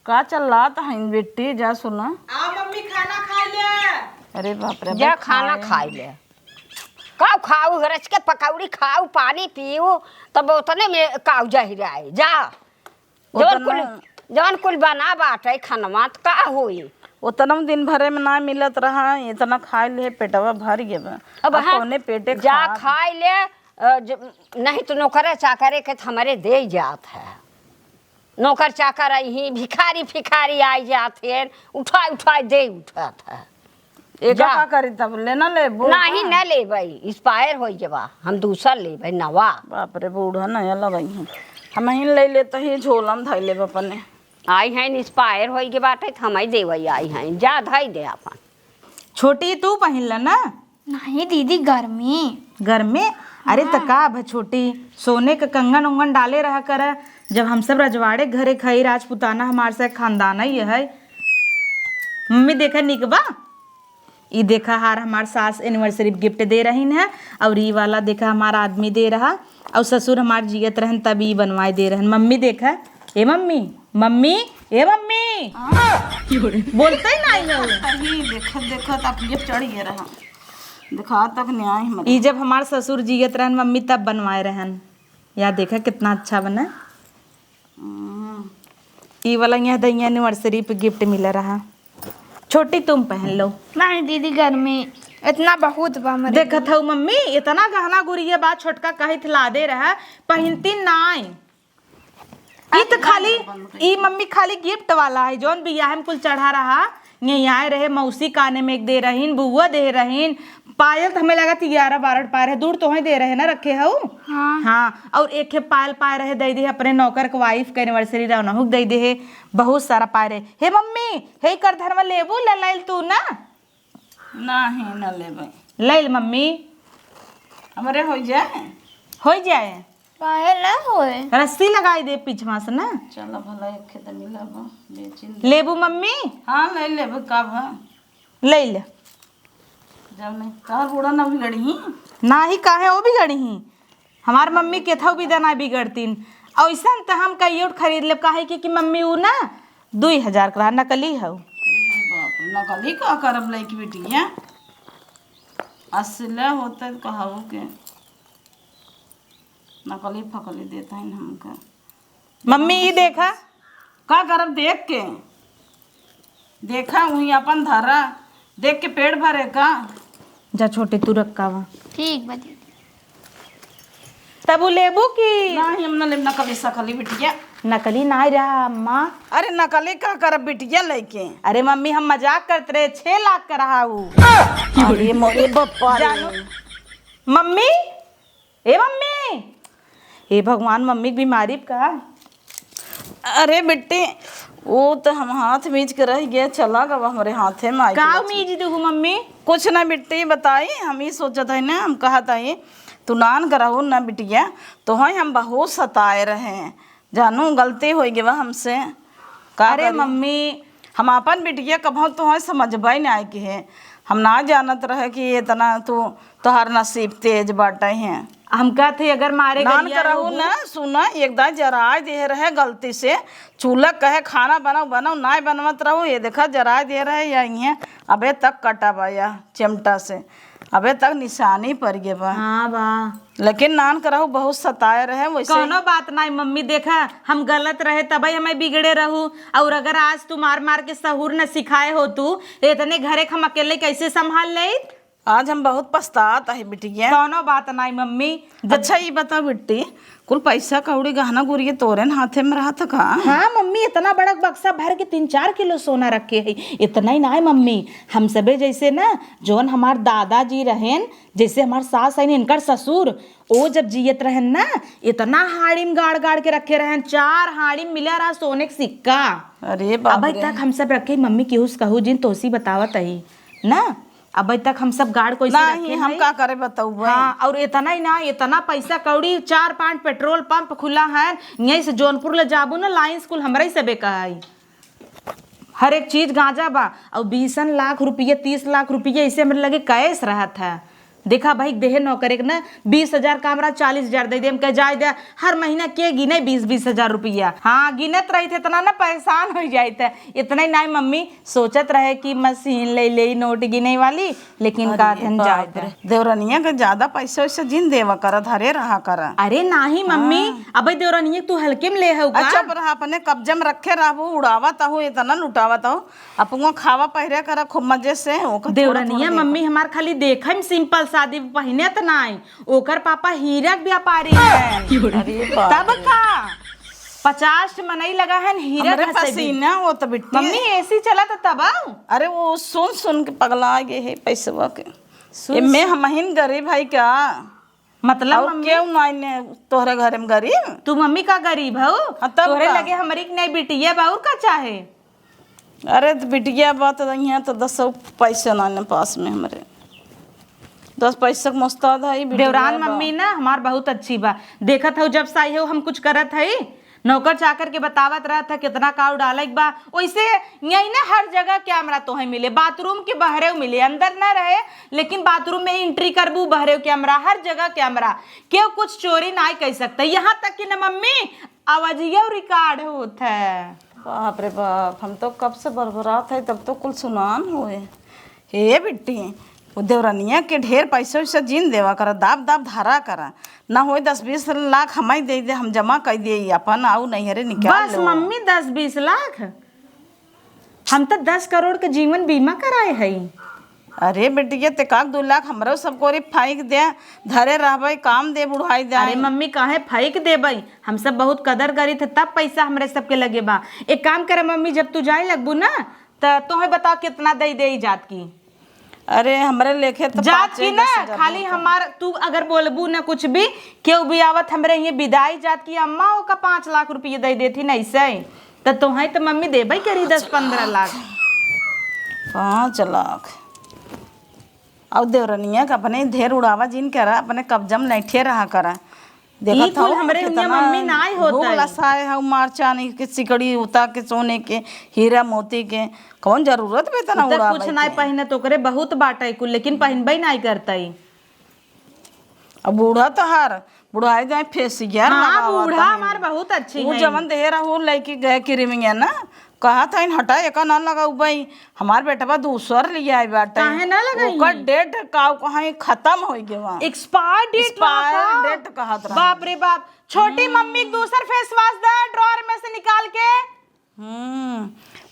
Speaker 1: का चल रहा था बेटी जा सुना।
Speaker 2: आओ मम्मी खाना खा ले।
Speaker 1: अरे बाप रे
Speaker 3: जा खाना खाई ले काऊ खाऊ रच के पकौड़ी खाऊ पानी पीऊ तब उतने में काऊ जही रहे जा जवन कुल बना बाटे खानवा तो का होई
Speaker 1: उतना दिन भरे में ना मिलत रहा, इतना खाए ले पेटवा भर गया।
Speaker 3: अब
Speaker 1: कौने पेटे
Speaker 3: जा खाई ले नहीं तो नौकर चाकरे के हमारे दे जात है, नौकर चाकर ही भिखारी फिखारी आई जाते हैं उठा उठा दे उठत है।
Speaker 1: एक का करी तब लेना ले
Speaker 3: नहीं न ले भाई एक्सपायर हो जबा हम दूसरा ले भाई नवा।
Speaker 1: बाप रे बूढ़ा नया लगई है हम ही ले लेते ही झोलम धई ले अपने
Speaker 3: आई हैं एक्सपायर हो के बाटे हम ही देवई आई हैं जा धई दे अपन।
Speaker 2: छोटी तू पहन ला ना।
Speaker 4: नहीं दीदी घर में
Speaker 2: अरे तका भ छोटी सोने का कंगन उंगन डाले रहा कर, जब हम सब रजवाड़े घरे खाई राजपुताना हमार से खानदान ही है। मम्मी देखा निकबा ई देखा हार हमार सास एनिवर्सरी गिफ्ट दे रही है, और ई वाला देखा हमारा आदमी दे रहा, और ससुर हमार जियत रहन तब ई बनवाए दे रहन। मम्मी देखा ए मम्मी मम्मी ए मम्मी बोलते ही नहीं
Speaker 1: देखो देखो तक ये चढ़ गया रहा दिखा तक न्याय।
Speaker 2: ई जब हमार ससुर जियत रहन मम्मी तब बनवाए रहन, या देखा कितना अच्छा बना। ई वाला यहाँ दैया एनिवर्सरी पे गिफ्ट मिला रहा। छोटी तुम पहन लो।
Speaker 4: नहीं दीदी घर में इतना बहुत बा मरे।
Speaker 2: देखत हूँ मम्मी इतना गहना गुड़िया बात छोटका कही ला दे रहा पहनती नाई। ई तो खाली ई मम्मी खाली गिफ्ट वाला है, जौन बियाह में कुल चढ़ा रहा यही आए रहे। मौसी काने में एक दे रहीन, बुआ दे रहीन, पायल तो हमें लगा 11-12 पाए रहे, दूर तो ही दे रहे ना रखे हूँ। हाँ और एक पायल पाए रहे दे दे अपने नौकर के वाइफ के एनिवर्सरी रहा दे दे है, बहुत सारा पाए रहे। हे मम्मी हे कर धरवा लेबू लैल तू ना
Speaker 1: नहीं न लेबै
Speaker 2: लैल मम्मी
Speaker 1: हमरे हो
Speaker 2: जाए
Speaker 4: पायल ना होए
Speaker 2: रस्सी लगाई दे पीछवा से ना।
Speaker 1: चलो भला एक खेत मिलाबो बेचिन
Speaker 2: लेबू मम्मी।
Speaker 1: हाँ ले लेबै कब
Speaker 2: ले ले
Speaker 1: जब नहीं तोहर बूढ़ा ना बिगड़ी
Speaker 2: ना ही काहे वो बिगड़ी ही हमार मम्मी के था भी ना बिगड़तीन। ऐसा तो हम कहीं खरीद ले काहे कि मम्मी वो ना 2000 का नकली है।
Speaker 1: बाप नकली का करब लइकी बेटिया असले होते कहू के नकली फकली देता है हमका।
Speaker 2: मम्मी ये देखा
Speaker 1: का करब देख के, देखा वही अपन धरा देख के पेट भरे का।
Speaker 2: जा छोटे तू रखा हुआ
Speaker 4: ठीक बा दीदी।
Speaker 2: तब वो लेबू की
Speaker 1: नहीं हम न नकली सकली बिटिया।
Speaker 2: नकली ना रहा अम्मा।
Speaker 1: अरे नकली का करब बिटिया लेके।
Speaker 2: अरे मम्मी हम मजाक करते रहे, 6 लाख का रहा हूँ।
Speaker 1: अरे मोरे बप्पा
Speaker 2: जानो मम्मी, ए मम्मी, हे भगवान मम्मी की बीमारी का।
Speaker 1: अरे बेटे वो तो हम हाथ मीच के रह गया, चला गवा हमारे हाथे में आई।
Speaker 2: का उम्मीद दू मम्मी?
Speaker 1: कुछ ना बेटी बताई, हम ही सोचा था ना, हम कहा था ये तू नान कराओ ना बिटिया, तो हाँ हम बहुत सताए रहे हैं, जानू गलती हो गई हमसे। का
Speaker 2: अरे
Speaker 1: करी?
Speaker 2: मम्मी
Speaker 1: हम अपन बिटिया कभो तो हाँ समझबा ही ना कि है, हम ना जानत रहे कि इतना तोहार नसीब तेज बाटे हैं।
Speaker 2: हम कहते अगर मारे
Speaker 1: नान कराऊ ना सुना एकदम जराए दे रहे गलती से, चूल्हा कहे खाना बनाओ बनाओ ना बनवत रहो, ये देखा जराए दे रहे यही अबे तक कटा बा या चिमटा से, अबे तक निशानी पड़ गए बा।
Speaker 2: हाँ बा,
Speaker 1: लेकिन नान कराऊ बहुत सताए रहे वैसे।
Speaker 2: कोनो बात नहीं मम्मी, देखा हम गलत रहे तभी हमें बिगड़े रहू, और अगर आज तू मार मार के सहूर न सिखाए हो तू इतने घरे हम अकेले कैसे संभाल ले।
Speaker 1: आज हम बहुत पछतात है बिटिया।
Speaker 2: कोनो बात नहीं मम्मी।
Speaker 1: अच्छा ये बता बिट्टी, कुल पैसा कौड़ी गहना गुड़िया तोरे हाथे में रहा था का?
Speaker 2: हाँ मम्मी, इतना बड़ा बक्सा भर के 3-4 किलो सोना रखे है। इतना ही ना है मम्मी, हम सबे जैसे ना जोन हमार दादाजी रहेन, जैसे हमार सास है इनकर ससुर, वो जब जियत रहन ना इतना हाड़ी में गाड़ गाड़ के रखे रहन, 4 हाड़ी में मिला रहा सोने के सिक्का।
Speaker 1: अरे बाप
Speaker 2: अभी
Speaker 1: रे।
Speaker 2: तक हम सब रखे मम्मी, केहूस कहू जिन तोसी बतावत ही ना, अभी तक हम सब गाड़ कोई
Speaker 1: नहीं हम का करे बताऊ भाई।
Speaker 2: हाँ, और इतना ही ना, इतना पैसा कौड़ी, 4-5 पेट्रोल पंप खुला है यहीं से जौनपुर ले जाबू ना लाइन स्कूल हमारे सबे का है, हर एक चीज गांजा बा, और 20 लाख रुपये 30 लाख रुपये ऐसे मेरे लगे कैश रहा था। देखा भाई देहे नौकरे के ना 20,000 का हमरा 40,000 दे दे, हम कह जाए दे हर महीना के गिने 20-20 हजार रुपया। हाँ गिनत रही थे, इतना ना परेशान हो जाए थे। इतना ही नहीं मम्मी, सोचत रहे कि मशीन ले ले नोट गिने वाली, लेकिन कहते जाए दे
Speaker 1: देवरनिया के ज्यादा पैसे वैसे जिन देवा कर धरे रहा कर।
Speaker 2: अरे नहीं मम्मी, अबे देवरानी तू हल्के में ले है
Speaker 1: अच्छा पर अपने कब्जे में रखे रहू, उड़ावत हो इतना लुटावत हो, अपन खावा पहिरे कर खूब मजे से।
Speaker 2: देवरानिया मम्मी हमार खाली देखे में सिंपल शादी पहने तो नहीं, ओकर पापा हीरा के व्यापारी है। तब का 50 मनई लगा है हीरा
Speaker 1: हमरे
Speaker 2: का
Speaker 1: पसीना हो तो बिट्टी।
Speaker 2: मम्मी एसी चला तो तब
Speaker 1: अरे वो सुन सुन के पगला गए है पैसवा के। मैं हमहिन गरीब है क्या?
Speaker 2: मतलब
Speaker 1: और क्यों नहीं तोहरे घर में गरीब?
Speaker 2: तू मम्मी का गरीब हो,
Speaker 1: तब
Speaker 2: तोहरे
Speaker 1: का?
Speaker 2: लगे हमारी नहीं बिटिया बाउर का चाहे।
Speaker 1: अरे तो बिटिया बात यहाँ तो 10 पैसे ना पास में, हमारे 10 पैसा का मुस्ताद है।
Speaker 2: देवरान मम्मी ना हमार बहुत अच्छी बा, देखत हो जब साई हो हम कुछ करत है, नौकर चाकर के बतावत रहा था कितना काउ डालक बा। वैसे यही ना हर जगह कैमरा तो है मिले, बाथरूम के बहरे मिले, अंदर ना रहे लेकिन बाथरूम में एंट्री करबू बहरे कैमरा, हर जगह कैमरा, क्यों कुछ चोरी ना कह सकता। यहाँ तक कि ना मम्मी आवाजिया रिकॉर्ड होता है।
Speaker 1: बाप रे बाप, हम तो कब से बरबरात है तब तो कुल सुनाम हुए। हे बिट्टी वो देवरानिया के ढेर पैसे वैसे जिन देवा कर, दाब दाब धारा कर, ना हो 10-20 लाख हमें दे दे, हम जमा कर दिए अपन आऊ नहीं हरे निकाल
Speaker 2: बस मम्मी 10-20 लाख, हम तो 10 करोड़ के जीवन बीमा कराए है।
Speaker 1: अरे बेटिया ते 1-2 लाख हमरो सबको फाइक दे, धरे रहबे काम दे बुढ़ाई दे।
Speaker 2: अरे मम्मी काहे फाइक देबई, हम सब बहुत कदर करी थे तब पैसा हमरे सबके लगे बा। एक काम करे मम्मी, जब तू जाए लगबू ना तो तोहे बता कितना दे जात की।
Speaker 1: अरे हमरे लेखे तो
Speaker 2: जात की ना, खाली हमार तू अगर बोलबू ना कुछ भी, क्यों भी आवत हमरे ये विदाई जात की अम्मा ओ का 5 लाख रुपये दे देती नहीं से, तो तोहे तो मम्मी देबई करी 10-15 लाख।
Speaker 1: 5 लाख और देवरनिया का अपने ढेर उड़ावा जिन करा, अपने कब्जा में नहीं रहा करा।
Speaker 2: ई कुल हमरे हुनिया मम्मी नाई होता है।
Speaker 1: लसाए है मारचानी के सिकड़ी उता के सोने के हीरा मोती के, कौन जरूरत में इतना
Speaker 2: तो
Speaker 1: उड़ावा
Speaker 2: कुछ नहीं पहने तो करे बहुत बाटा कुल, लेकिन पहनबई नहीं करतई।
Speaker 1: अब बूढ़ा तो हार बुढ़ाई जाए फेस यार।
Speaker 2: हाँ बूढ़ा हमार बहुत अच्छी
Speaker 1: वो
Speaker 2: है।
Speaker 1: जवन दे रहा हूँ लेके गए क्रीमिंग ना, कहा था इन हटा एक ना लगा भाई हमार बेटवा दूसर ले आए बाटे
Speaker 2: काहे ना लगाई?
Speaker 1: ओकर डेट का कहीं खत्म हो गया
Speaker 2: एक्सपायर
Speaker 1: डेट कहत रहा।
Speaker 2: बाप रे बाप। छोटी मम्मी दूसर फेस वॉश दे ड्रॉअर में से निकाल के।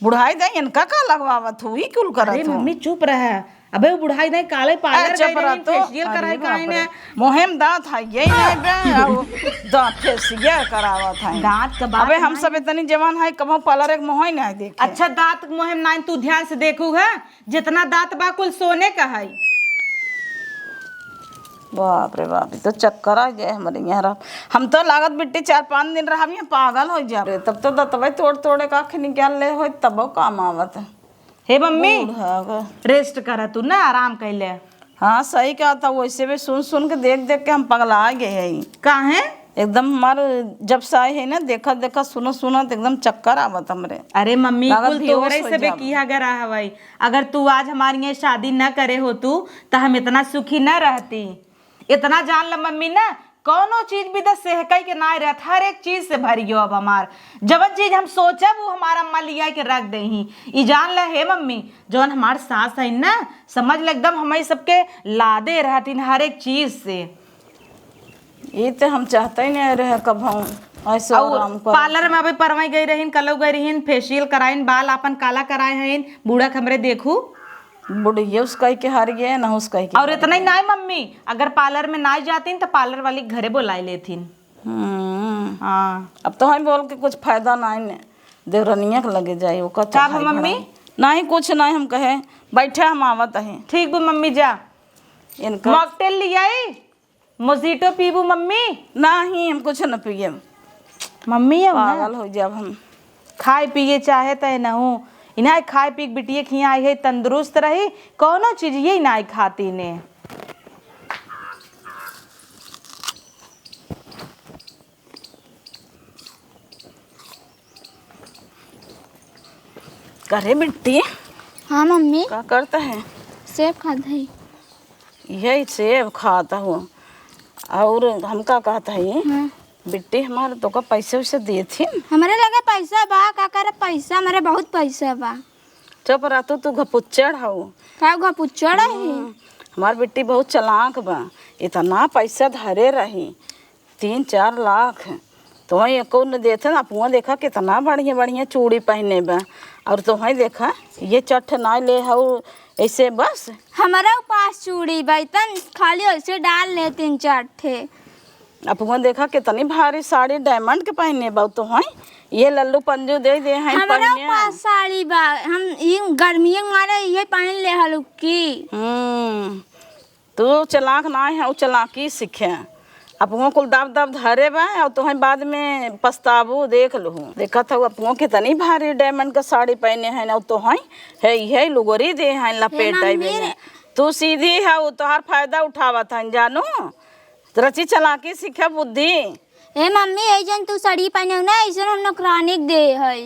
Speaker 1: बुढ़ाई दे इनका का लगवावत हुई कुल
Speaker 2: अरे
Speaker 1: करत हो।
Speaker 2: मम्मी चुप रह। अबे वो बुढ़ाई नहीं काले पार्लर
Speaker 1: अच्छा
Speaker 2: गई
Speaker 1: पर
Speaker 2: रही,
Speaker 1: तो
Speaker 2: फेशियल कराई काहे ने।
Speaker 1: मोहम दांत है यही नहीं बे और दांत फेशियल करावत है।
Speaker 2: दांत का बात
Speaker 1: अबे हम सब इतनी जवान है कबो पार्लर एक मोह नहीं देखे।
Speaker 2: अच्छा दांत मुहिम नाइन तू ध्यान से देखू है जितना दांत बा कुल सोने का है।
Speaker 1: बाप रे बाप तो चक्कर आ गए हमारे यहाँ। हम तो लागत बिट्टी 4-5 दिन रहा पागल हो जा रहे तब तो दतवे तोड़ तोड़े का निकाल ले हो तब काम आवत।
Speaker 2: हे मम्मी
Speaker 1: बूढ़ा
Speaker 2: रेस्ट करा तू ना आराम कैले।
Speaker 1: हाँ सही कहा था वैसे भी सुन सुन के देख देख के हम पगला गए हैं
Speaker 2: काहे?
Speaker 1: एकदम हमारे जब से आए है ना देखा देखा सुनो सुनो तो एकदम चक्कर आवत हमरे।
Speaker 2: अरे मम्मी
Speaker 1: लागत
Speaker 2: कुल
Speaker 1: बेहोश
Speaker 2: तोरे
Speaker 1: हो
Speaker 2: से
Speaker 1: जाब।
Speaker 2: किया गया हवाई। अगर तू आज हमारी यहाँ शादी न करे हो तू तो हम इतना सुखी न रहती। इतना जान ल मम्मी ना कौनो चीज भी तो सहकई के ना रहत हर एक चीज से भरियो। अब हमार जवन चीज हम सोचब वो हमारा अम्मा लिया के रख दही। ई जान ल हे मम्मी जौन हमार सास है ना समझ ल एकदम हमारी सबके लादे रहती हर एक चीज से।
Speaker 1: ये तो हम चाहते ही नहीं रहे कब हम ऐसे आराम कर।
Speaker 2: पार्लर में अभी परवाई गई रहीन कल गई रहीन फेशियल कराइन बाल अपन काला कराए हैं बूढ़ा खमरे देखू
Speaker 1: बुढ़िया उसका के हार गए ना उसका के।
Speaker 2: और इतना ही ना मम्मी अगर पार्लर में ना जाती तो पार्लर वाली घरे बुलाई लेथिन। हाँ
Speaker 1: अब तो हम बोल के कुछ फायदा ना है देवरनिया के लगे जाए वो का
Speaker 2: का मम्मी
Speaker 1: नहीं कुछ नहीं हम कहे बैठे हम आवत है।
Speaker 2: ठीक बो मम्मी जा
Speaker 1: इनका
Speaker 2: मॉकटेल ले आई मोजिटो पीबू मम्मी।
Speaker 1: नहीं हम कुछ न पिए
Speaker 2: मम्मी अब ना
Speaker 1: पागल हो जाब हम।
Speaker 2: खाए पिए चाहे तो न हूँ इन्हें खाए पी के बिटिया खिया आई है तंदुरुस्त रही कौनो चीज यही ना खाती ने।
Speaker 1: करे बिट्टी
Speaker 4: हाँ मम्मी
Speaker 1: क्या करता है?
Speaker 4: सेब खाता है।
Speaker 1: यही सेब खाता हूँ और हम का कहता है
Speaker 4: हाँ।
Speaker 1: बिट्टी हमारे तो का पैसे वैसे देती
Speaker 4: हमारे लगे पैसा बा का करे पैसा हमारे बहुत पैसा बा।
Speaker 1: चुप रहा तू घपुच्चड़ हो।
Speaker 4: का घपुच्चड़ है?
Speaker 1: हमार बिट्टी बहुत चलाक बा इतना पैसा धरे रही 3-4 लाख तो वही एको न देते ना पुआ देखा कितना बढ़िया बढ़िया चूड़ी पहने बा और तो वही देखा ये चट ना ले हो ऐसे बस।
Speaker 4: हमारा पास चूड़ी बा इतन खाली ऐसे डाल ले 3-4 ठे।
Speaker 1: अपना देखा कितनी भारी साड़ी डायमंड के पहने बा तो वही ये लल्लू पंजू दे दे हैं
Speaker 4: हमारा
Speaker 1: पहने।
Speaker 4: पास साड़ी बा हम ये गर्मी के मारे ये पहन ले हलू की।
Speaker 1: तू चलाक ना है वो चलाकी सीखे अपनों कुल दाब दाब धरे बा और तुम्हें बाद में पछताबू देख लू। देखा था अपनों कितनी भारी डायमंड का साड़ी पहने हैं ना तो है लुगोरी दे हैं लपेट में। तू सीधी है वो तोहार फायदा उठावा था जानू रची चलाकी सीखे बुद्धि।
Speaker 4: ए मम्मी ऐजन तू साड़ी पहने ना ऐसे हम नौकरानी दे है।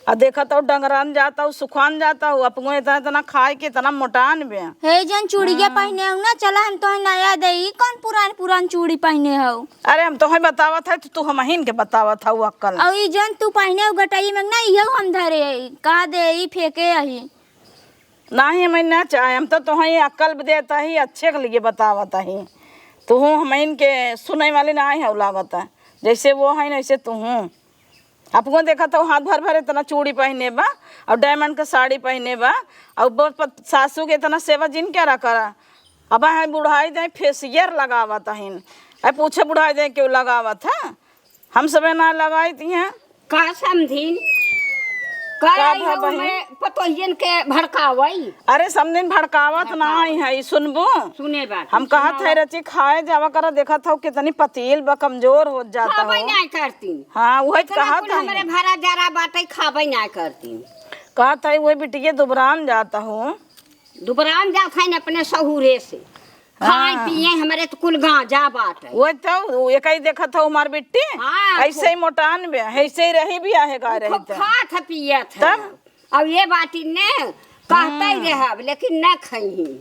Speaker 1: और देखा तो डंगरान जाता हूँ सुखान जाता हूँ अपनों इतना इतना खाए के इतना मोटान बे।
Speaker 4: ऐजन चूड़ी के पहने हो ना चला हम तो नया दे कौन पुरान पुरान चूड़ी पहने हो।
Speaker 1: अरे हम तो बतावत है तो तू हमहीन के बतावत है अक्कल।
Speaker 4: और ये जन तू पहने हो गटाई में ना ये हम धरे कहा दे ई फेंके ही
Speaker 1: नहीं हमें ना चाहे हम तो तुम्हें अक्ल देता ही अच्छे के लिए बतावत ही। तू हमें इनके सुनने वाले ना है लागत है जैसे वो है वैसे तू आपको देखा तो हाथ भर भर इतना चूड़ी पहने बा और डायमंड का साड़ी पहने बा और बहुत सासू के इतना सेवा जिन क्या करा। अब है बुढ़ाई दे फेसियर लगावत है अरे पूछे बुढ़ाई दे क्यों लगावत है हम सब ना लगाई थी हैं
Speaker 3: का समझीन पतोहियन के भड़कावई।
Speaker 1: अरे समझिन भड़कावत ना है सुनबो
Speaker 3: सुने बात
Speaker 1: हम कहा थे रची खाए जावा करा देखा था कितनी पतील बा कमजोर हो जाता
Speaker 3: खाबई
Speaker 1: हो।
Speaker 3: ना करती
Speaker 1: हाँ वही कहा था
Speaker 3: हमारे भरा जरा बातें खाबई ना करती।
Speaker 1: कहा था वही बिटिया दुबरान जाता हो
Speaker 3: दुबरान जात है अपने सहूरे से खाए पिए हमारे तो कुल गांजा बात है।
Speaker 1: वो तो एक ही देखा था हमार बिट्टी
Speaker 3: हाँ,
Speaker 1: ऐसे ही मोटान में ऐसे ही रही भी आहे गा रही था
Speaker 3: खात है पिए था अब ये बाती ने कहते ही रहब लेकिन न खई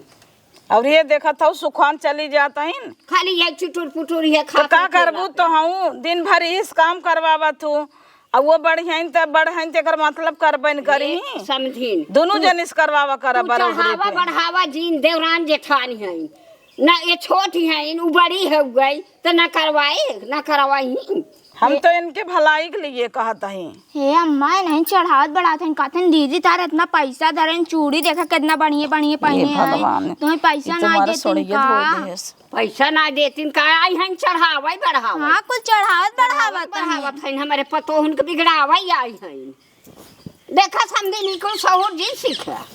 Speaker 1: और ये देखा था सुखान चली जाता है
Speaker 3: खाली ये चुटुर पुटुर ये
Speaker 1: तो का करबू तो हूँ दिन भर इस काम करवावा तू अब वो बढ़ियाइन तब बढ़ियाइन तेकर मतलब करबन करी
Speaker 3: समझीन
Speaker 1: दोनों जनिस करवावा करा
Speaker 3: तू
Speaker 1: बराबरी
Speaker 3: चढ़ावा
Speaker 1: पे।
Speaker 3: बढ़ावा जीन देवरान जेठानी है ना, ये छोटी है उ बड़ी हो गई तो ना करवाए ना करवाई।
Speaker 1: हम तो इनके भलाई के लिए कहत हई।
Speaker 4: हे अम्मा नहीं चढ़ावत बढ़ात हन कहतन दीदी तार इतना पैसा धरन चूड़ी देखा कितना बढ़िया बढ़िया पहने
Speaker 1: भगवान,
Speaker 4: हैं तुम्हें पैसा
Speaker 1: ये
Speaker 4: ना
Speaker 1: तुम्हारा
Speaker 4: देती
Speaker 1: सोड़िए
Speaker 4: का
Speaker 1: धो देस।
Speaker 3: पैसा ना देतीन का आई हैं चढ़ावा बढ़ावा
Speaker 4: हाँ कुछ चढ़ावत बढ़ावत
Speaker 3: बढ़ावत है हमारे पतोहन के बिगड़ावा आई हैं। देखा समझी निको सहूर जी सीखा।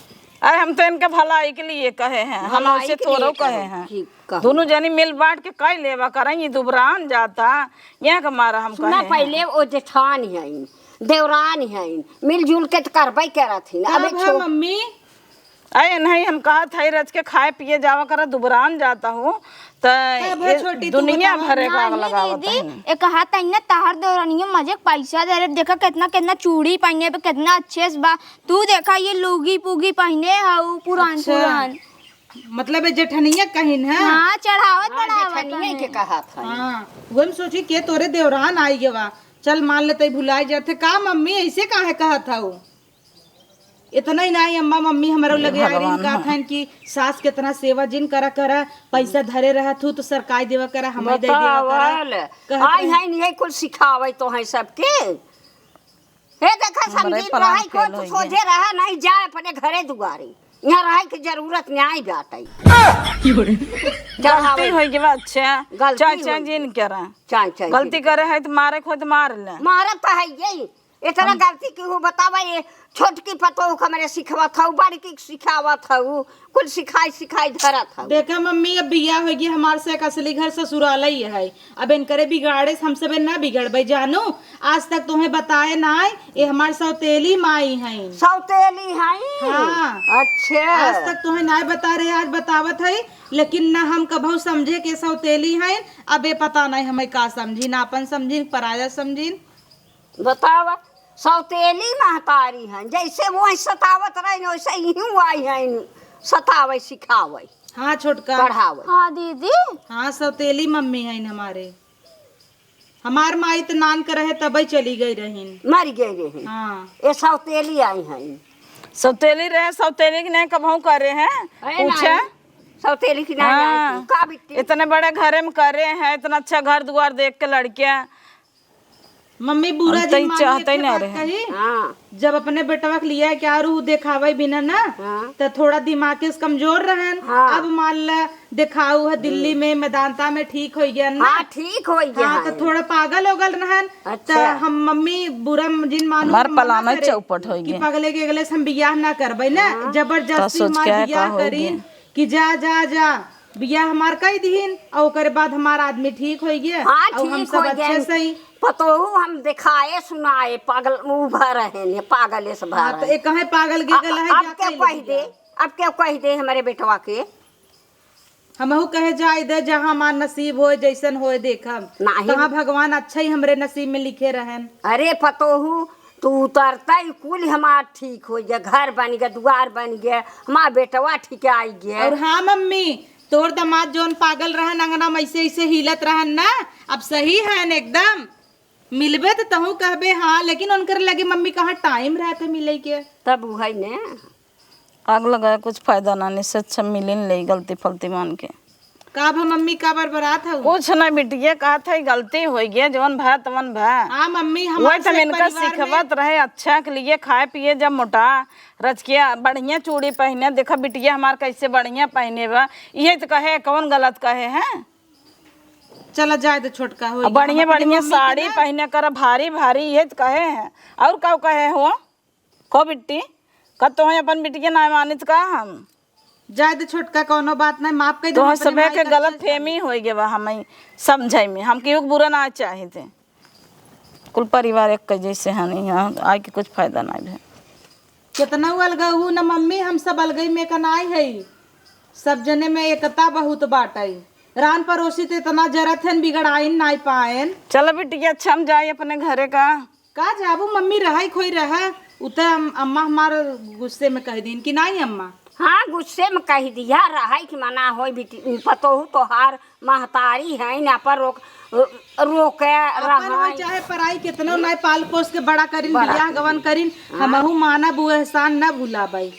Speaker 1: अरे हम तो इनके भलाई के लिए कहे हैं, हम
Speaker 3: भलाई
Speaker 1: उसे
Speaker 3: के
Speaker 1: थोड़ो
Speaker 3: लिए
Speaker 1: कहे
Speaker 3: कहे,
Speaker 1: हैं।
Speaker 3: ठीक कहो।
Speaker 1: दोनों जनी मिल बांट के कई लेवा करेंगे दुबरान जाता यहाँ का मारा हम कहे
Speaker 3: सुना
Speaker 1: हैं।
Speaker 3: पहले वो जेठान है देवरान है मिलजुल के तो करबई करथिन।
Speaker 2: अब है मम्मी
Speaker 1: अरे नहीं हम कहा था रच के खाए पिए जावा करा दुबरान जाता हूँ तो
Speaker 2: है छोटी,
Speaker 1: ये
Speaker 2: तू
Speaker 1: दुनिया
Speaker 2: बतावा।
Speaker 1: भरे का
Speaker 4: नहीं
Speaker 1: लगावत
Speaker 4: दीदी
Speaker 1: है।
Speaker 4: एक हाथ ना तार दौरानी मजे पैसा दे रहे देखा कितना कितना चूड़ी पहने पे कितना अच्छे से बा तू देखा ये लुगी पुगी पहने हाउ पुरान
Speaker 2: अच्छा।
Speaker 4: पुरान
Speaker 2: मतलब ये जेठनिया कहिन है।
Speaker 4: हाँ चढ़ावत बढ़ावत
Speaker 3: जेठनिया के
Speaker 4: है।
Speaker 3: कहा था।
Speaker 2: हाँ वो हम सोची के तोरे देवरान आई गवा चल मान लेते भुलाई जाते का मम्मी ऐसे काहे कहा था वो इतना ही नहीं अम्मा मम्मी हमारे लगे आई रही कहा था कि सास कितना सेवा जिन करा करा पैसा धरे रहा तू तो सरकार देवा करा हमें दे देवा
Speaker 3: बतावल
Speaker 2: करा
Speaker 3: आई है नहीं कुल सिखावे तो है सबके। हे देखा समझी
Speaker 1: प्लान
Speaker 3: रहा को
Speaker 1: फेल
Speaker 3: तो
Speaker 1: हो
Speaker 3: सोझे रहा नहीं जाए अपने घरे दुआरे यहाँ रहे की जरूरत नहीं जाता
Speaker 1: गलती हो गई अच्छा
Speaker 3: गलती
Speaker 1: चाचा
Speaker 3: हो गई।
Speaker 1: जिन करा
Speaker 3: चाय चाय
Speaker 1: गलती करे है तो मारे खुद मार ले।
Speaker 3: मारत तो है यही इतना गलती की हो बतावा ये छोटकी पतो को मेरे सिखवा था बड़ी की सिखावा था कुल सिखाई सिखाई धरा था।
Speaker 2: देखा मम्मी अब बिया हो गई हमारे से एक असली घर ससुराल ही है अब इनकरे बिगाड़े हम सब ना बिगड़ जानू आज तक तुम्हें बताए ना ये हमारे सौतेली माई है।
Speaker 3: सौतेली है
Speaker 2: हाँ।
Speaker 3: अच्छा
Speaker 2: आज तक तुम्हें ना बता रहे आज बतावत है लेकिन ना हम कभू समझे के सौतेली है अब ये पता नहीं हमें का समझी ना अपन समझी पराया समझी।
Speaker 3: बतावा सौतेली महतारी हैं जैसे वो सतावत रहे वैसे ही आई हैं सतावे सिखावे
Speaker 2: हाँ छोटका
Speaker 3: पढ़ावे।
Speaker 4: हाँ दीदी
Speaker 2: हाँ सौतेली मम्मी है हमारे हमार माई तो नान कर रहे तब चली गई रहीन।
Speaker 3: मर गए रहे
Speaker 2: हाँ
Speaker 3: ये सौतेली आई हैं।
Speaker 1: सौतेली रहे सौतेली के नहीं कभू करे हैं पूछे
Speaker 3: सौतेली की नहीं
Speaker 1: हाँ।
Speaker 3: आई थी। का बिट्टी
Speaker 1: इतने बड़े घरे में करे हैं इतना अच्छा घर द्वार देख के लड़कियां
Speaker 2: मम्मी बुरा
Speaker 1: हम तो
Speaker 2: जी
Speaker 1: ही
Speaker 2: मान
Speaker 1: चाहते
Speaker 2: लेते
Speaker 1: ही ना
Speaker 2: बात
Speaker 1: रहे।
Speaker 2: कही
Speaker 3: हाँ
Speaker 2: जब अपने बेटवा के लिया क्या रू दिखावे बिना ना
Speaker 3: हाँ।
Speaker 2: तो थोड़ा दिमाग के कमजोर रहन।
Speaker 3: हाँ।
Speaker 2: अब मान ला दिखाऊ है दिल्ली में मैदानता में ठीक हो गया ना।
Speaker 3: हाँ ठीक हो गया
Speaker 2: हाँ तो थोड़ा पागल हो गल रहन
Speaker 3: अच्छा।
Speaker 2: तो हम मम्मी बुरा जिन मानू
Speaker 1: हमार
Speaker 2: हम मना
Speaker 1: पलाना
Speaker 2: करे
Speaker 1: चौपट हो
Speaker 2: कि
Speaker 1: गया।
Speaker 2: पगले के अगले से हम बियाह ना करबे ना जबरदस्ती
Speaker 1: तो सोच
Speaker 2: हमार
Speaker 1: के का
Speaker 2: बियाह
Speaker 1: हो
Speaker 2: करी
Speaker 1: गया।
Speaker 2: कि जा जा जा बियाह हमार कई दीन और ओकरे बाद हमारा आदमी ठीक हो गया
Speaker 3: हाँ
Speaker 2: और हम
Speaker 3: ठीक
Speaker 2: सब
Speaker 3: हो
Speaker 2: अच्छे
Speaker 3: गया
Speaker 2: से ही।
Speaker 3: पतोहू हम दिखाए सुनाए पागल उभर रहे पागल से
Speaker 2: हाँ
Speaker 3: भर
Speaker 2: तो एक कहे पागल के गला है
Speaker 3: अब
Speaker 2: जा
Speaker 3: क्या
Speaker 2: कहीं
Speaker 3: कह
Speaker 2: लगी
Speaker 3: दे
Speaker 2: जा।
Speaker 3: अब क्या कह दे हमारे बेटवा के
Speaker 2: हमहू कहे जा इधर जहाँ हमार नसीब होए जैसन होए देखम
Speaker 3: नाही।
Speaker 2: कहाँ भगवान अच्छा ही हमरे नसीब में लिखे रहन।
Speaker 3: अरे पतोहू तू उतरता ही कुल हमार ठीक हो गया घर बन गया द्वार बन गया हमार बेटवा ठीक आई गया।
Speaker 2: और हाँ मम्मी तोर दामाद जोन पागल रहन अंगना में ऐसे ऐसे हिलत रहन ना अब सही है एकदम मिलबे तो तहू कहबे हाँ लेकिन उनकर लगे मम्मी कहाँ टाइम रहते मिले के।
Speaker 3: तब है ने
Speaker 1: आग लगाया कुछ फायदा ना नहीं से अच्छा मिलिन ले गलती फलती मान के
Speaker 2: का भा मम्मी का बरबरात है
Speaker 1: कुछ ना बिटिया कहा था गलती हो गई जवन भा तवन भा
Speaker 2: हाँ मम्मी
Speaker 1: वही
Speaker 2: हमारे
Speaker 1: तो इनका सिखवत रहे अच्छा के लिए खाए पिए जब मोटा रच के बढ़िया चूड़ी पहने देखा बिटिया हमार कैसे बढ़िया पहने बा ये तो कहे कौन गलत कहे हैं।
Speaker 2: चला जाए तो छोटका हो
Speaker 1: बढ़िया बढ़िया साड़ी पहने कर भारी भारी ये तो कहे हैं और का कहे हो को बिट्टी कब तो अपन बिटिया ना मानित का हम
Speaker 2: जाए तो छोटका कोनो बात नहीं माफ कर
Speaker 1: तो सबे के गलत फहमी हो गए बा हमें समझे में हम केहू बुरा ना चाहे थे कुल परिवार एक जैसे है नहीं यहाँ आए के कुछ फायदा ना है।
Speaker 2: कितना अलगहू न मम्मी हम सब अलगई में कनाई है सब जने में एकता बहुत बाटई रान पड़ोसी तो इतना जरत है बिगड़ाइन नहीं पाएन।
Speaker 1: चलो बिटिया अच्छा हम जाए अपने घरे का
Speaker 2: जाबू मम्मी रहा खोई रहा उतर अम्मा हमारे गुस्से में कह दीन कि नहीं अम्मा
Speaker 3: हाँ गुस्से में कह दिया रहा कि मना हो बेटी पतोहू तोहार महतारी है ना पर रोके
Speaker 2: अपन
Speaker 3: रहा
Speaker 2: होई चाहे पराई कितनो नहीं पाल पोस के बड़ा करिन बियाह गवन करिन हमहू माना बु एहसान न भूला भाई।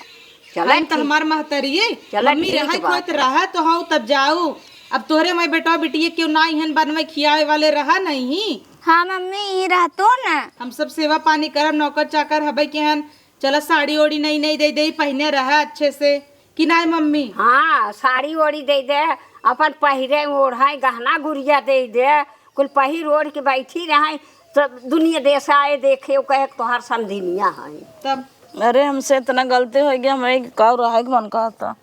Speaker 3: चला
Speaker 2: हम तो हमार महतरिये
Speaker 3: चला
Speaker 2: मम्मी
Speaker 3: ठीक
Speaker 2: रहा
Speaker 3: बात
Speaker 2: खोत रहा तो हाँ तब जाऊ। अब तोरे मैं बेटा बिटिये क्यों ना हन बनवे खियावे वाले रहा नहीं।
Speaker 4: हाँ मम्मी ये रहतो ना।
Speaker 2: हम सब सेवा पानी करब नौकर चाकर हबे के हन चला साड़ी ओड़ी नई नई दे दे पहने रहा अच्छे से कि नहीं मम्मी।
Speaker 3: हाँ साड़ी ओड़ी दे दे अपन पहिरे ओढ़ाई गहना गुड़िया दे दे कुल पहिर ओढ़ के बैठी रहे सब दुनिया देश आए देखे कहे तोहार समझिनिया है
Speaker 2: तब
Speaker 1: अरे हमसे इतना गलती हो गया हमें का रहा है मन का था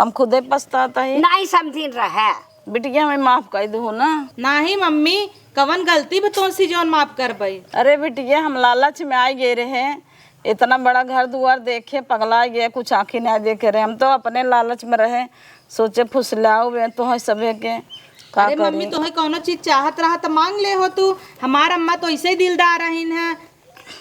Speaker 1: हम खुदे पछताता है।
Speaker 3: नहीं समझिन रहे
Speaker 1: बिटिया हमें माफ कर दो ना।
Speaker 2: नहीं मम्मी कवन गलती बतौन सी जौन माफ कर भाई।
Speaker 1: अरे बिटिया हम लालच में आ गए रहे इतना बड़ा घर दुआर देखे पगला गए कुछ आँखें नहीं देखे रहे हम तो अपने लालच में रहे सोचे फुसलाओ वे तो है सबे के का
Speaker 2: अरे मम्मी
Speaker 1: करे।
Speaker 2: तुम्हें कोनो चीज चाहत रहा तो मांग ले हो तू। हमार अम्मा तो ऐसे ही दिलदार रहीन है।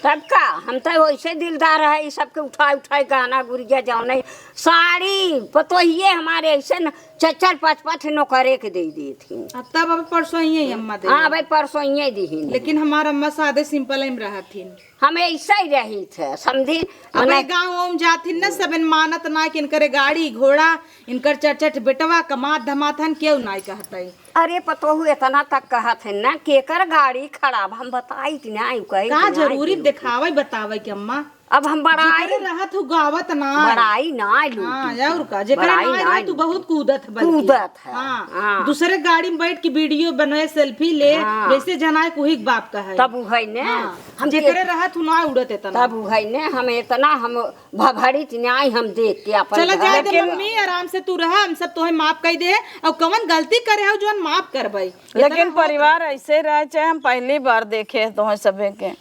Speaker 3: तब का हम तो वैसे दिलदार है ये सबके उठाए उठाए गहना गुड़िया जाने साड़ी पतोहिए हमारे ऐसे न चच्चर पचपच नौकरे के दे दी थी।
Speaker 2: अब तब अब परसों ही अम्मा दे।
Speaker 3: हाँ भाई परसों ही दी
Speaker 2: लेकिन हमार अम्मा सादे सिंपल ही रहा थी।
Speaker 3: हम ऐसा ही रही थे समझी
Speaker 2: अपने गाँव ओम जाथिन न सब मानत ना कि इनकर गाड़ी घोड़ा इनकर चटचट बेटवा कमात धमाथन क्यों नहीं कहते।
Speaker 3: अरे पतोहू इतना तक कहत है ना केकर गाड़ी खराब हम बताई थी ना कही
Speaker 2: का जरूरी दिखावे बतावे कि अम्मा
Speaker 3: अब हम बड़ाई
Speaker 2: जेकरे रहत हु गावत ना
Speaker 3: बड़ाई ना लूटी
Speaker 2: हाँ और का जेकरे
Speaker 3: बड़ाई
Speaker 2: ना
Speaker 3: ना
Speaker 2: रह तू बहुत कूदत है बल्कि।
Speaker 3: कूदत है
Speaker 2: हाँ
Speaker 3: हाँ।
Speaker 2: दूसरे गाड़ी में बैठ के वीडियो बनवे सेल्फी ले
Speaker 3: हाँ।
Speaker 2: वैसे जनाए कोई बाप का है।
Speaker 3: तब है ने
Speaker 2: हाँ।
Speaker 3: हम
Speaker 2: जेकरे रहत हु ना उड़त इतना।
Speaker 3: तब है ने हम इतना हम भभड़ित न्याय हम देख के अपन
Speaker 2: चला जाए
Speaker 3: घर
Speaker 2: दे मम्मी आराम से तू रहा हम सब तोहे माफ कर दे और कवन गलती करे हो जोन माफ करबई।
Speaker 1: लेकिन परिवार ऐसे रहे चाहे हम पहली बार देखे तो सबे के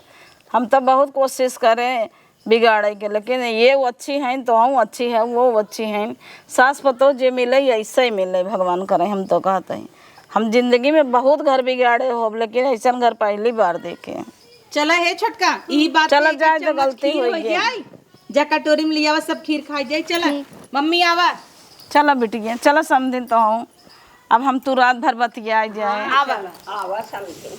Speaker 1: हम तो बहुत कोशिश करें बिगाड़े के लेकिन ये वो अच्छी हैं तो हम अच्छी है वो अच्छी हैं सास पतो जे मिले ऐसे ही मिले भगवान करे हम तो कहते हैं। हम जिंदगी में बहुत घर बिगाड़े हो लेकिन ऐसा घर पहली बार देखे।
Speaker 2: चला है छोटका यही बात
Speaker 1: चला
Speaker 2: पे एक
Speaker 1: जाए तो
Speaker 2: चम्मच
Speaker 1: गलती
Speaker 2: खीर
Speaker 1: हो
Speaker 2: हो
Speaker 1: गई।
Speaker 2: जाए जा कटोरी में लिया सब खीर खा जाए। चला मम्मी आवा
Speaker 1: चला बिटिया चला समझिन तो हूँ अब हम तू रात भर बतिया जाए।
Speaker 3: आवा समझे